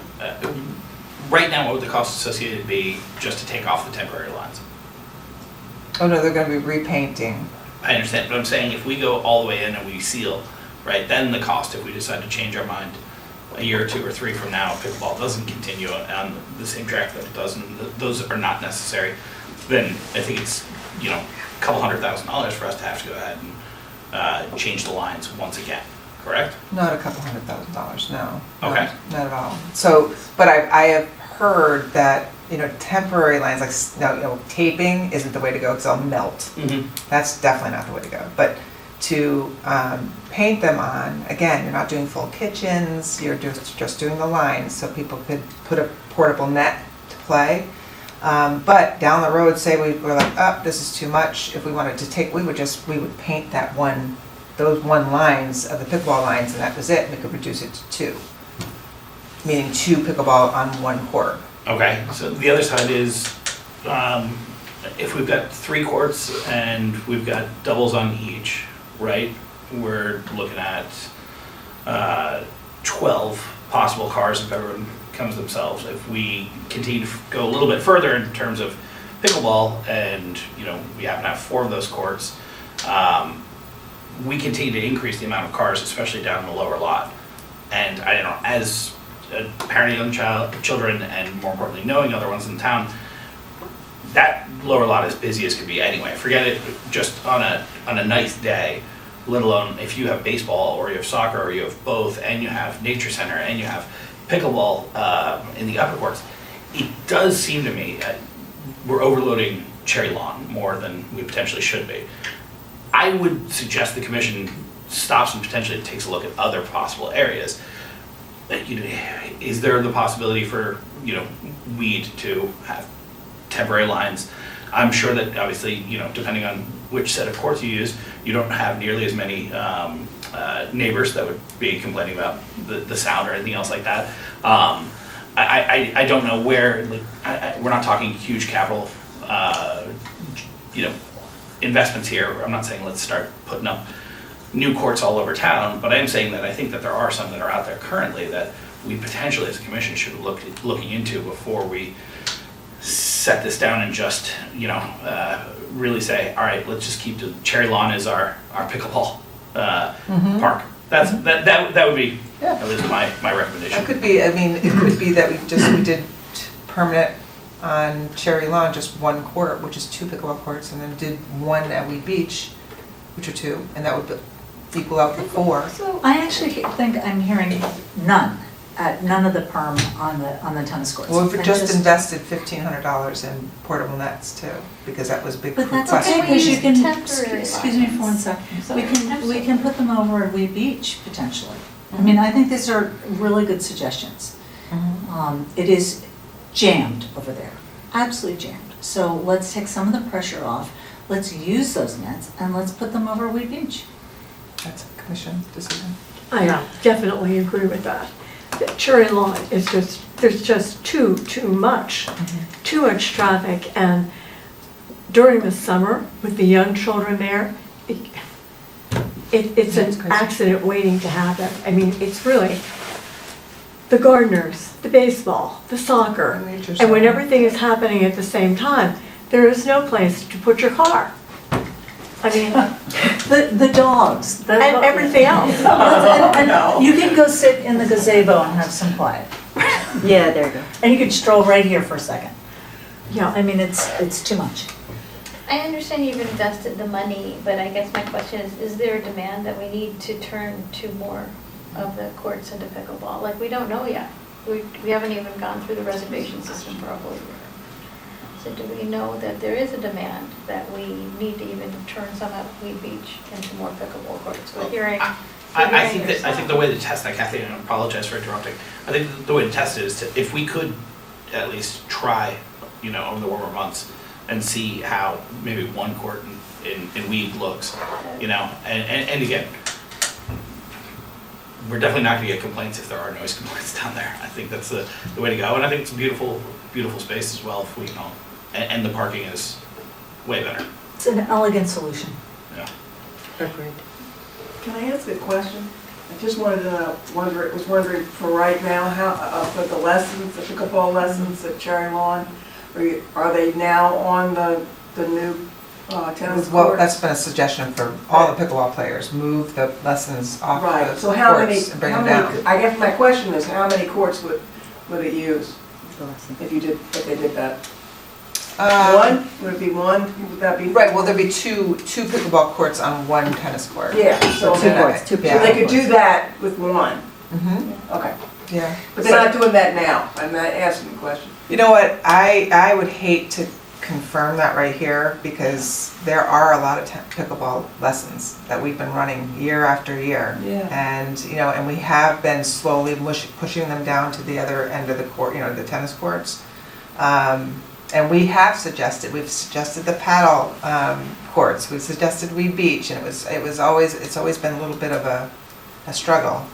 right now, what would the cost associated be just to take off the temporary lines? Oh no, they're gonna be repainting. I understand, but I'm saying if we go all the way in and we seal, right, then the cost, if we decide to change our mind a year or 2 or 3 from now, pickleball doesn't continue on the same track that it does, and those are not necessary, then I think it's, you know, a couple $100,000 for us to have to go ahead and change the lines once again, correct? Not a couple $100,000, no. Okay. Not at all. So, but I have heard that, you know, temporary lines, like, you know, taping isn't the way to go because they'll melt. Mm-hmm. That's definitely not the way to go. But to paint them on, again, you're not doing full kitchens, you're just doing the lines so people could put a portable net to play. But down the road, say we were like, oh, this is too much. If we wanted to take, we would paint those one lines of the pickleball lines, and that was it. We could reduce it to 2, meaning 2 pickleball on 1 court. Okay, so the other side is, if we've got 3 courts and we've got doubles on each, right? We're looking at 12 possible cars if everyone comes themselves. If we continue to go a little bit further in terms of pickleball and, you know, we happen to have 4 of those courts, we continue to increase the amount of cars, especially down in the lower lot. And I don't know, as a parent of young children, and more importantly, knowing other ones in town, that lower lot is busy as could be anyway. Forget it just on a nice day, let alone if you have baseball or you have soccer or you have both, and you have nature center and you have pickleball in the upper courts. It does seem to me we're overloading Cherry Lawn more than we potentially should be. I would suggest the commission stops and potentially takes a look at other possible areas. You know, is there the possibility for, you know, Weed to have temporary lines? I'm sure that obviously, you know, depending on which set of courts you use, you don't have nearly as many neighbors that would be complaining about the sound or anything else like that. I don't know where, like, we're not talking huge capital, you know, investments here. I'm not saying let's start putting up new courts all over town, but I am saying that I think that there are some that are out there currently that we potentially as a commission should look looking into before we set this down and just, you know, really say, all right, let's just keep the Cherry Lawn as our pickleball park. That would be at least my recommendation. It could be, I mean, it could be that we did permanent on Cherry Lawn, just 1 court, which is 2 pickleball courts, and then did 1 at Wheat Beach, which are 2, and that would equal out the 4. So I actually think I'm hearing none of the perm on the tennis courts. Well, we've And just invested $1,500 in portable nets too, because that was a big But that's request. okay, because you can, Temporary excuse me for 1 lines. second, So we temporary. can put them over at Wheat Beach potentially. I mean, I think these are really good suggestions. It is jammed over there, absolutely jammed. So let's take some of the pressure off, let's use those nets, and let's put them over Wheat Beach. That's a commission decision. I definitely agree with that. The Cherry Lawn is just, there's just too much traffic, and during the summer with the young children there, it's That's an crazy. accident waiting to happen. I mean, it's really, the gardeners, the baseball, the soccer, Nature's and when own. everything is happening at the same time, there is no place to put your car. I mean, The dogs. and everything else. And you can go sit in the gazebo and have some quiet. Yeah, there you go. And you could stroll right here for a second. Yeah, I mean, it's too much. I understand you've invested the money, but I guess my question is there a demand that we need to turn to more of the courts into pickleball? Like, we don't know yet. We haven't even gone through the reservation system for a whole year. So do we know that there is a demand that we need to even turn some of Weed Beach into more pickleball courts? We're hearing. I think the way to test that, Kathy, and I apologize for interrupting. I think the way to test it is to, if we could at least try, over the warmer months and see how maybe one court in Weed looks, and again, we're definitely not gonna get complaints if there are noise complaints down there. I think that's the way to go, and I think it's a beautiful space as well if we, and the parking is way better. It's an elegant solution. Yeah. Agreed. Can I ask a question? I just was wondering for right now, how, for the lessons, the pickleball lessons at Cherry Lawn, are they now on the new tennis Well, courts? that's been a suggestion for all the pickleball players, move the lessons off Right, the so how many, courts and bring them down. I guess my question is, how many courts would it use The lesson. if they did that? Um, One? Would it be one? Would that be? Right, well, there'd be two pickleball courts on one tennis court. Yeah, so Two courts, two so Yeah. they could do that with one, Mm-hmm, okay. yeah. But they're not doing that now, I'm not asking the question. You know what, I would hate to confirm that right here, because there are a lot of pickleball lessons that we've been running year after year. Yeah. And, and we have been slowly pushing them down to the other end of the court, the tennis courts. And we've suggested the paddle courts, we've suggested Weed Beach, and it's always been a little bit of a struggle.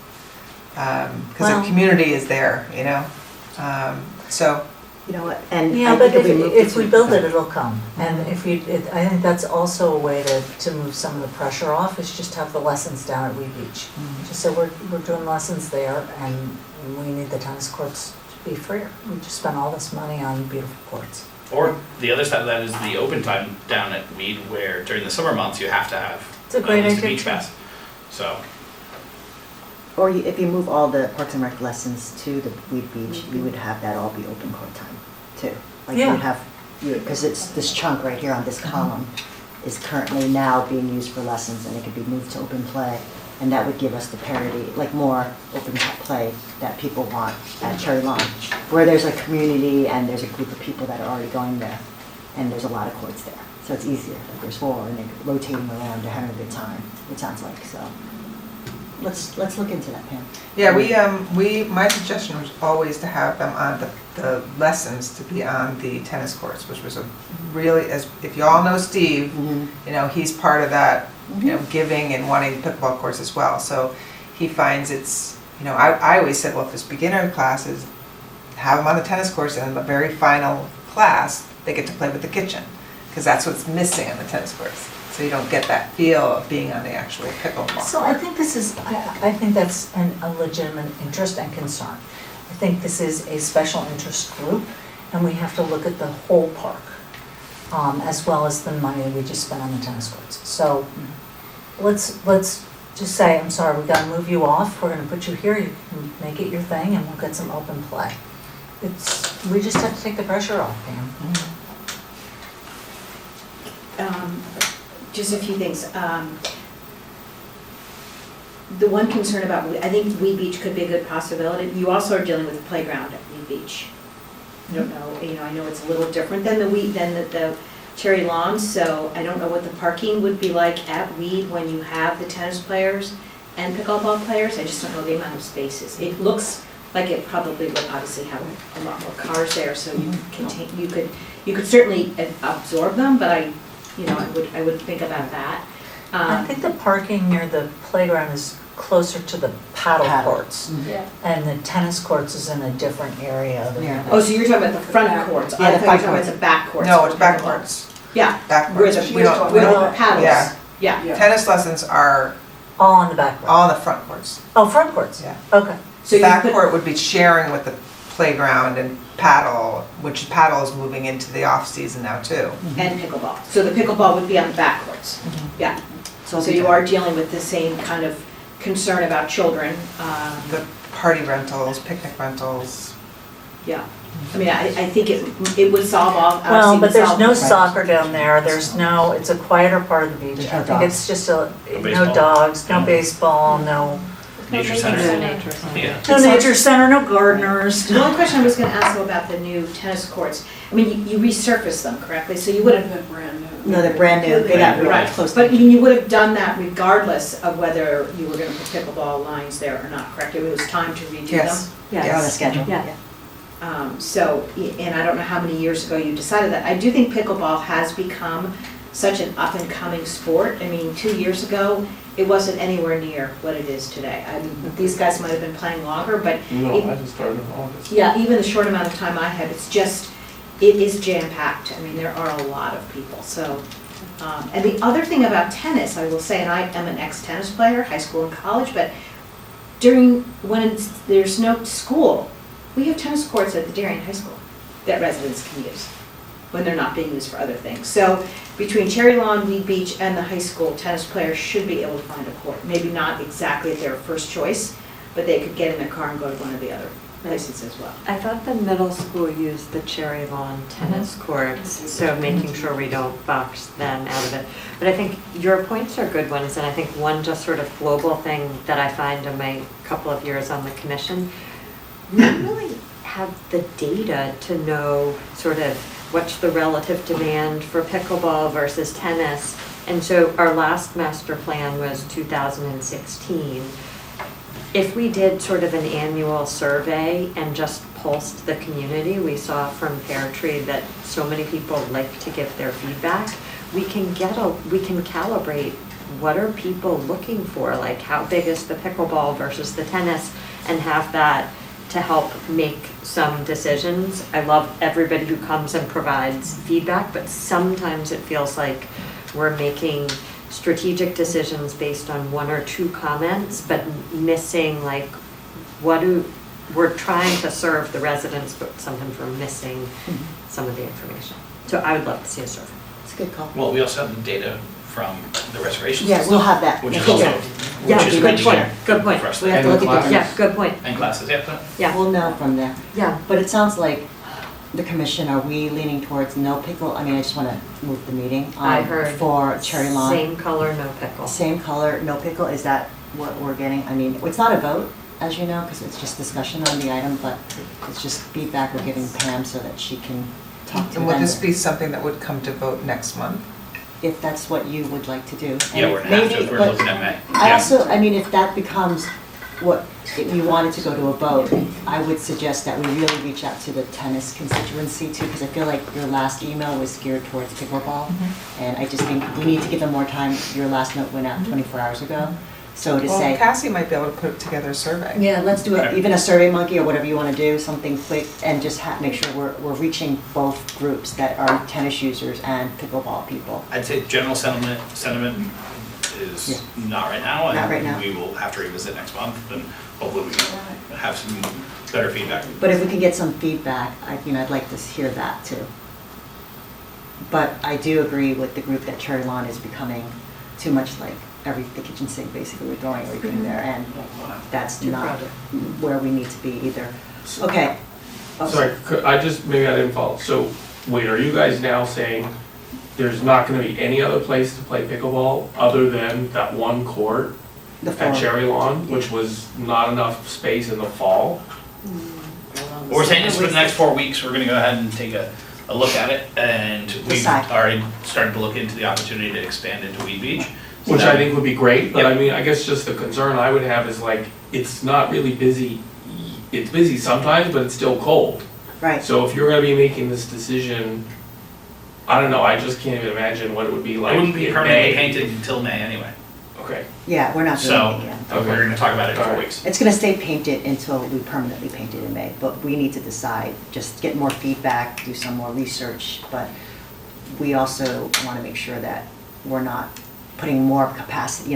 Because Well- the community is there, so. You know what, and Yeah, I but think if we build it, it'll come. And I think that's also a way to move some of the pressure off, is just have the lessons down at Weed Beach. Just say, we're doing lessons there, and we need the tennis courts to be freer. We just spent all this money on beautiful courts. Or the other side of that is the open time down at Weed, where during the summer months you have to have It's a great at least a idea, beach too. pass. So Or if you move all the Parks and Rec lessons to the Weed Beach, you would have that all be open court time too. Like you Yeah. would have, because it's this chunk right here on this column is currently now being used for lessons, and it could be moved to open play. And that would give us the parity, like more open play that people want at Cherry Lawn, where there's a community and there's a group of people that are already going there, and there's a lot of courts there. So it's easier, like there's four, and they're rotating around, they're having a good time, it sounds like, so. Let's look into that, Pam. Yeah, my suggestion was always to have them on the lessons to be on the tennis courts, which was a really, if you all know Steve, he's part of that, giving and wanting pickleball courts as well. So he finds it's, I always said, well, if it's beginner classes, have them on the tennis courts, and in the very final class, they get to play with the kitchen, because that's what's missing on the tennis courts. So you don't get that feel of being on the actual pickleball. So I think I think that's a legitimate interest and concern. I think this is a special interest group, and we have to look at the whole park, as well as the money we just spent on the tennis courts. So let's just say, I'm sorry, we gotta move you off, we're gonna put you here, you can make it your thing, and we'll get some open play. We just have to take the pressure off, Pam. Just a few things. The one concern about, I think Weed Beach could be a good possibility. You also are dealing with a playground at Weed Beach. I don't know, I know it's a little different than the Cherry Lawn, so I don't know what the parking would be like at Weed when you have the tennis players and pickleball players. I just don't know the amount of spaces. It looks like it probably would obviously have a lot more cars there, so you could certainly absorb them, but I would think about that. I think the parking near the playground is closer to the paddle courts. Yeah. And the tennis courts is in a different area. Yeah. Oh, so you're talking about the front courts? Yeah, the I thought you were front talking about the back courts. No, it's back courts. Yeah. Back Where courts. the, We don't, where the paddles. Yeah. Yeah. Yeah. Tennis lessons are All on the back. all in the front courts. Oh, front courts? Yeah. Okay. So you put- Backcourt would be sharing with the playground and paddle, which paddle is moving into the off-season now too. And pickleball. So the pickleball would be on the backcourts. Yeah. So you are dealing with the same kind of concern about children. The party rentals, picnic rentals. Yeah. I mean, I think it would solve all. Well, but there's no solve- soccer down there, there's no, it's a quieter part of the beach. There's no I think it's just no baseball. dogs, no baseball, no Nature center. Yeah. no nature center, no gardeners. The only question I was gonna ask though about the new tennis courts, I mean, you resurfaced them correctly, so you would have. They're brand new. No, they're brand new, they got really Right, close. but you would have done that regardless of whether you were gonna put pickleball lines there or not, correct? It was time to redo them? Yes. They're on the schedule. Yeah. So, and I don't know how many years ago you decided that. I do think pickleball has become such an up-and-coming sport. I mean, 2 years ago, it wasn't anywhere near what it is today. I mean, these guys might have been playing longer, but No, I just started in August. yeah, even the short amount of time I had, it's just, it is jam-packed. I mean, there are a lot of people, so. And the other thing about tennis, I will say, and I am an ex-tennis player, high school and college, but when there's no school, we have tennis courts at the Darien High School that residents can use when they're not being used for other things. So between Cherry Lawn, Weed Beach, and the high school, tennis players should be able to find a court. Maybe not exactly their first choice, but they could get in their car and go to one of the other places as well. I thought the middle school used the Cherry Lawn tennis courts, so making sure we don't box them out of it. But I think your points are good ones, and I think one just sort of global thing that I find in my couple of years on the commission, we don't really have the data to know sort of what's the relative demand for pickleball versus tennis. And so our last master plan was 2016. If we did sort of an annual survey and just pulsed the community, we saw from Pear Tree that so many people like to give their feedback. We can calibrate what are people looking for, like how big is the pickleball versus the tennis, and have that to help make some decisions. I love everybody who comes and provides feedback, but sometimes it feels like we're making strategic decisions based on one or two comments, but missing like we're trying to serve the residents, but sometimes we're missing some of the information. So I would love to see a survey. It's a good call. Well, we also have the data from the reservation Yeah, system. we'll have that. Which is Yeah. also, Yeah, which is good good point, good point. for us. We have to look at the, Yeah, good point. And classes, yeah. Yeah. we'll know from there. Yeah. But it sounds like the commission, are we leaning towards no pickle? I mean, I just want to move the meeting. I heard For Cherry Lawn. Same color, no pickle. Same color, no pickle, is that what we're getting? I mean, it's not a vote, as you know, because it's just discussion on the item, but it's just feedback we're giving Pam so that she can talk to And would this vendor. be something that would come to vote next month? If that's what you would like to do. Yeah, And we're gonna have to, maybe- if we're but looking at May. I Yeah. also, I mean, if that becomes what, if you wanted to go to a vote, I would suggest that we really reach out to the tennis constituency too, because I feel like your last email was geared towards pickleball. And I just think we need to give them more time. Your last note went out 24 hours ago. So to Well, say, Cassie might be able to put together a survey. yeah, let's do it, Okay. even a Survey Monkey or whatever you want to do, something quick, and just make sure we're reaching both groups that are tennis users and pickleball people. I'd say general sentiment is not right now. Not right now. And we will have to revisit next month, and hopefully we can have some better feedback. But if we can get some feedback, I'd like to hear that too. But I do agree with the group that Cherry Lawn is becoming too much like the kitchen sink, basically, we're throwing everything there, and that's not where we need to be either. Okay. Oh, Sorry, maybe I didn't follow. So, wait, are you guys now saying there's not gonna be any other place to play pickleball other than that one court The at forum. Cherry Lawn, which was not enough space in the fall? What we're saying is for the next 4 weeks, we're gonna go ahead and take a look at it, and we've Decide. already started to look into the opportunity to expand into Weed Beach. So Which that- I think would be great, but Yep. I mean, I guess just the concern I would have is like, it's not really busy. It's busy sometimes, but it's still cold. Right, So if you're gonna be making this decision, I don't know, I just can't even imagine what it would be like It wouldn't be in permanently May. painted until May anyway. Okay, yeah, we're not doing So, it yet. we're gonna talk about it in 4 Alright. weeks. It's gonna stay painted until we permanently paint it in May, but we need to decide, just get more feedback, do some more research, but we also wanna make sure that we're not putting more capacity,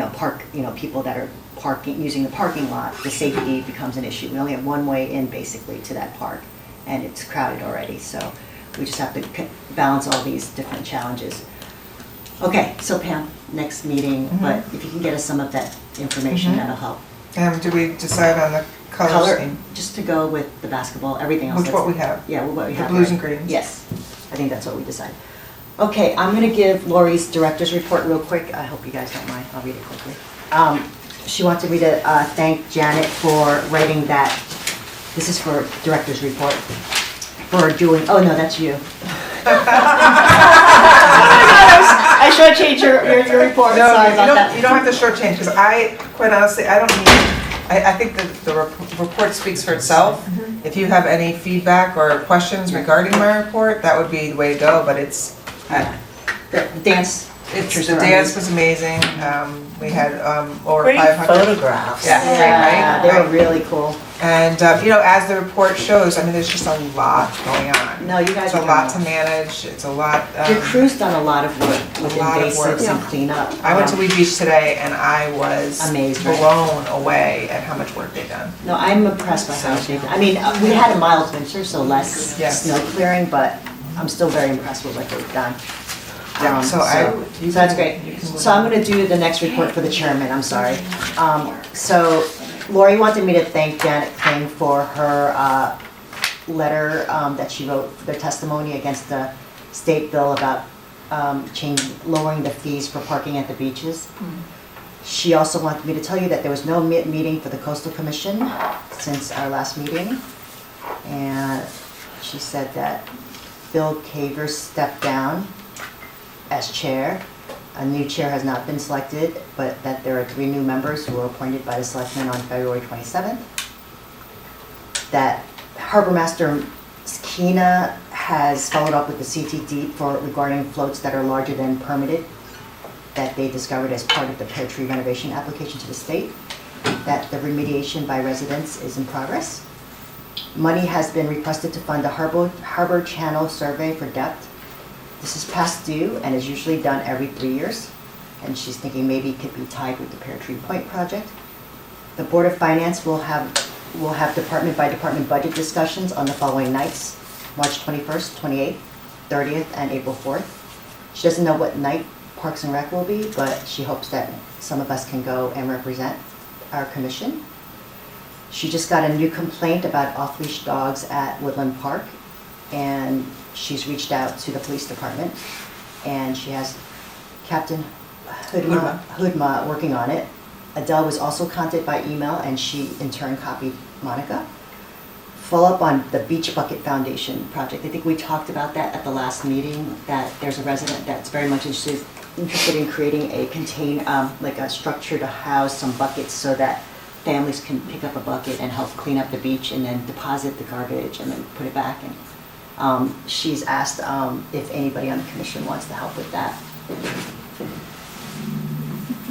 people that are parking, using the parking lot, the safety becomes an issue. We only have one way in basically to that park, and it's crowded already, so we just have to balance all these different challenges. Okay, so Pam, next meeting, but if you can get us some of that information, that'll help. Do we decide on the color Color, scheme? just to go with the basketball, everything else. Which what we have? Yeah, what we The have. blues right. and greens? Yes, I think that's what we decided. Okay, I'm gonna give Lori's director's report real quick. I hope you guys don't mind, I'll read it quickly. She wanted me to thank Janet for writing that, this is for director's report, for doing, oh no, that's you. I should change your report, No, sorry about that. you don't have to shortchange, because quite honestly, I don't need, I think the report speaks for itself. If you have any feedback or questions regarding my report, that would be the way to go, but it's, The dance pictures the are dance amazing. was amazing. We had over Great 500. photographs. Yeah, Yeah, right? they were really cool. And, as the report shows, I mean, there's just a lot going on. No, you guys It's a are lot doing to manage, it's a lot. Your crew's done a lot of work with A lot of work. invasives and cleanup. I went to Wee Beach today and I was Amazed, right? blown away at how much work they've done. No, I'm impressed by how much they've done. I mean, we had a mild winter, so less Yes. snow clearing, but I'm still very impressed with what they've done. Yeah, So that's great. So I'm gonna do the next report for the chairman, I'm sorry. So Lori wanted me to thank Janet King for her letter that she wrote for the testimony against the state bill about lowering the fees for parking at the beaches. She also wanted me to tell you that there was no meeting for the Coastal Commission since our last meeting. And she said that Bill Caver stepped down as chair. A new chair has not been selected, but that there are 3 new members who were appointed by the selectmen on February 27th. That Harbor Master Skina has followed up with the CTD regarding floats that are larger than permitted, that they discovered as part of the Pear Tree renovation application to the state. That the remediation by residents is in progress. Money has been requested to fund a harbor channel survey for depth. This is past due and is usually done every 3 years, and she's thinking maybe it could be tied with the Pear Tree Point project. The Board of Finance will have department by department budget discussions on the following nights, March 21st, 28th, 30th, and April 4th. She doesn't know what night Parks and Rec will be, but she hopes that some of us can go and represent our commission. She just got a new complaint about off-leash dogs at Woodland Park, and she's reached out to the police department, and she has Captain Hoodma working on it. Adele was also contacted by email, and she in turn copied Monica. Follow up on the Beach Bucket Foundation project. I think we talked about that at the last meeting, that there's a resident that's very much interested in creating like a structure to house some buckets so that families can pick up a bucket and help clean up the beach and then deposit the garbage and then put it back. And she's asked if anybody on the commission wants to help with that.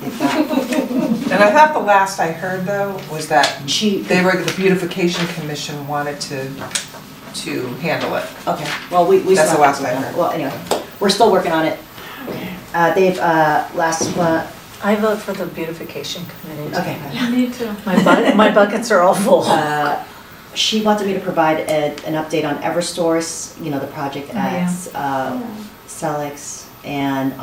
And I thought the last I heard though was that the beautification commission wanted to handle it. Okay, well, we That's still the have last to I work on it. heard. Well, anyway, we're still working on it. They've, last month, I vote for the beautification committee. okay. Me too. My buckets are all full. She wanted me to provide an update on Eversource, the project at Celix, and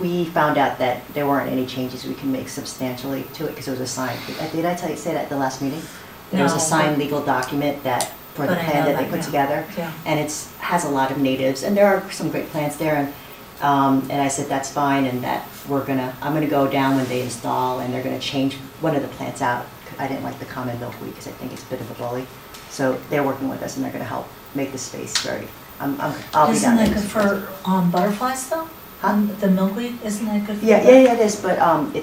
we found out that there weren't any changes we can make substantially to it because it was a signed. Did I say that at the last meeting? There was a No, signed legal document that for the but I plan know that they that, put yeah. together, Yeah. and has a lot of natives, and there are some great plants there, and I said that's fine, and that I'm gonna go down when they install, and they're gonna change one of the plants out. I didn't like the common milkweed because I think it's a bit of a bully. So they're working with us and they're gonna help make the space very, I'll be Isn't down there. that good for butterflies though? The milkweed, isn't that good for? Yeah, it is, but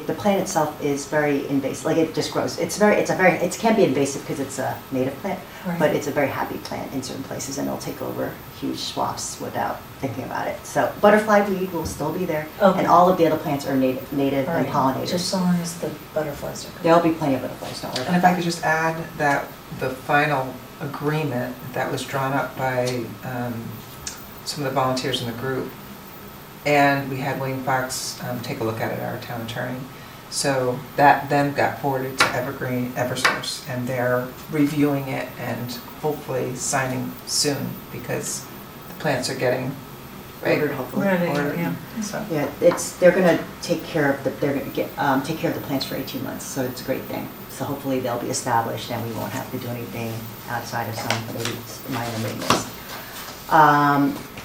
the plant itself is very invasive, like it just grows. It can be invasive because it's a native plant, Right. but it's a very happy plant in certain places and it'll take over huge swaths without thinking about it. So butterfly weed will still be there, Okay. and all of the other plants are native All and right, pollinators. just so long as the butterflies are good. There'll be plenty of butterflies, don't worry And about if I that. could just add that the final agreement that was drawn up by some of the volunteers in the group, and we had William Fox take a look at it, our town attorney, So that then got forwarded to Evergreen, Eversource, and they're reviewing it and hopefully signing soon because the plants are getting Ordered, hopefully. ordered, yeah. so. Yeah, they're gonna take care of they're gonna take care of the plants for 18 months, so it's a great thing. So hopefully they'll be established and we won't have to do anything outside of some maybe minor maintenance.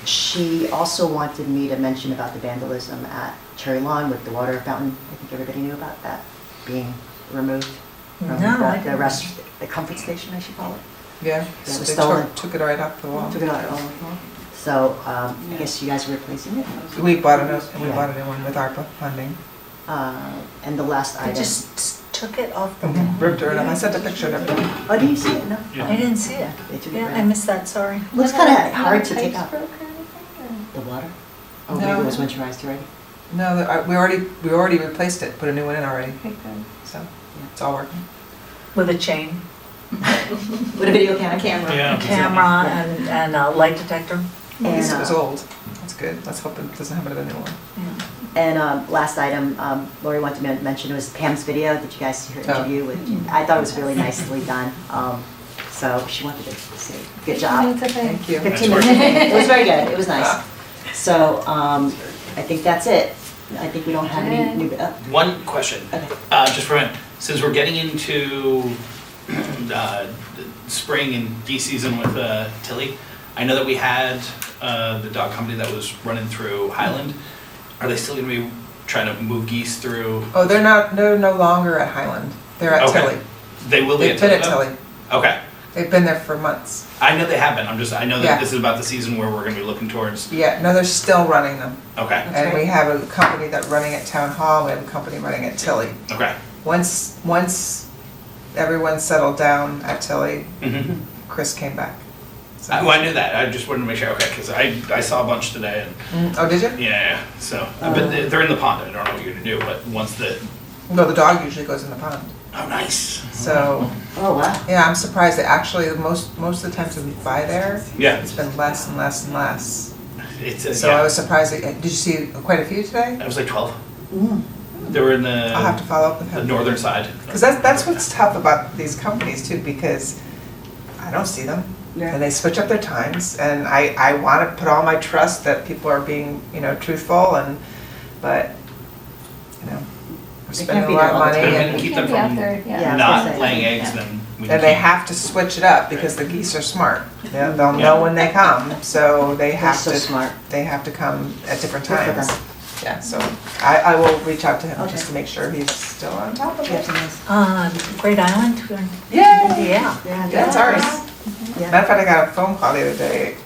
She also wanted me to mention about the vandalism at Cherry Lawn with the water fountain. I think everybody knew about that being removed from No, I the didn't. the comfort station, I should call it. Yeah, That was they stolen. took it right off the wall. Took it out all the wall. So I guess you guys are replacing it. We bought a new one with ARPA funding. And the last They item. just took it off the wall. Ripped it up. I sent a picture of everything. Oh, do you see it? No? I didn't see it. They took it Yeah, right I out. missed that, sorry. Looks kind of hard to take out. Broke or anything, The water? Oh, maybe No. it was winterized already. No, we already replaced it, put a new one in already, or? Okay, good. so it's all working. With a chain, With a video camera. Yeah. camera, and a light detector. At least it And, was old. That's good. Let's hope it doesn't happen to the new one. and last item, Lori wanted to mention was Pam's video. Did you guys hear her Oh. interview with? I thought it was really nicely done. So she wanted to say, good job. It's okay. Thank you. 15 minutes. It was very good. It was nice. So I think that's it. I think we don't have any new. One question, Okay. just for a minute, since we're getting into the spring and geese season with Tilly, I know that we had the dog company that was running through Highland. Are they still gonna be trying to move geese through? Oh, they're no longer at Highland. They're at Okay. Tilly. They will be They've at been Tilly at though? Tilly. Okay, They've been there for months. I know they have been, I know Yeah. that this is about the season where we're gonna be looking towards, Yeah, no, they're still running them. okay, And we have a company that running at Town Hall, we have a company running at Tilly. okay. Once everyone settled down at Tilly, Mhm. Chris came back. So- Well, I knew that, I just wanted to make sure, okay, because I saw a bunch today and, Oh, did you? yeah, so, but they're in the pond, I don't know what you're gonna do, but once the, No, the dog usually goes in the pond. oh, nice. So, Oh, wow. yeah, I'm surprised that actually most of the times when we buy there, Yeah, it's been less and less and less. it's, So I yeah, was surprised, did you see quite a few today? it was like 12. Mm. They were in I'll have to the follow up with him. northern side. Because that's what's tough about these companies too, because I don't see them. And they switch up their times, and I want to put all my trust that people are being, truthful, but, we're They spending can't a be lot there of all the money, time. and Keep Can't them be out from there, Yeah, yeah. I was not gonna say, laying eggs, yeah. then we can and they keep- have to switch it up, because the geese are smart. They'll know when they come, so they They're have so to, smart. they have to come at different Good for times. them. Yeah, so I will reach out to him Okay. just to make sure he's still on top of it. Great Island? Yay! Yeah. Yeah, That's ours. Yeah. Matter of fact, I got a phone call the other day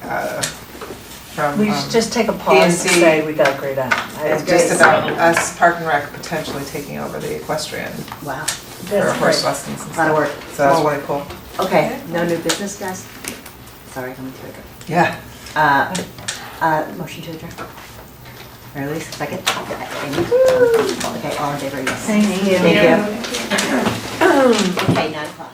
from. We should just take a pause and PNC. say we got Great Island. It's just about us, Park and Rec, potentially taking over the equestrian Wow. for That's horse great. lessons and A lot of stuff. work. So that's Small really cool. Okay, no new business, guys? Sorry, coming to it. Yeah. Motion to adjourn. Or at least second? Amy? Okay, all in favor, yes. Thank you. Thank you. Okay, 9 o'clock.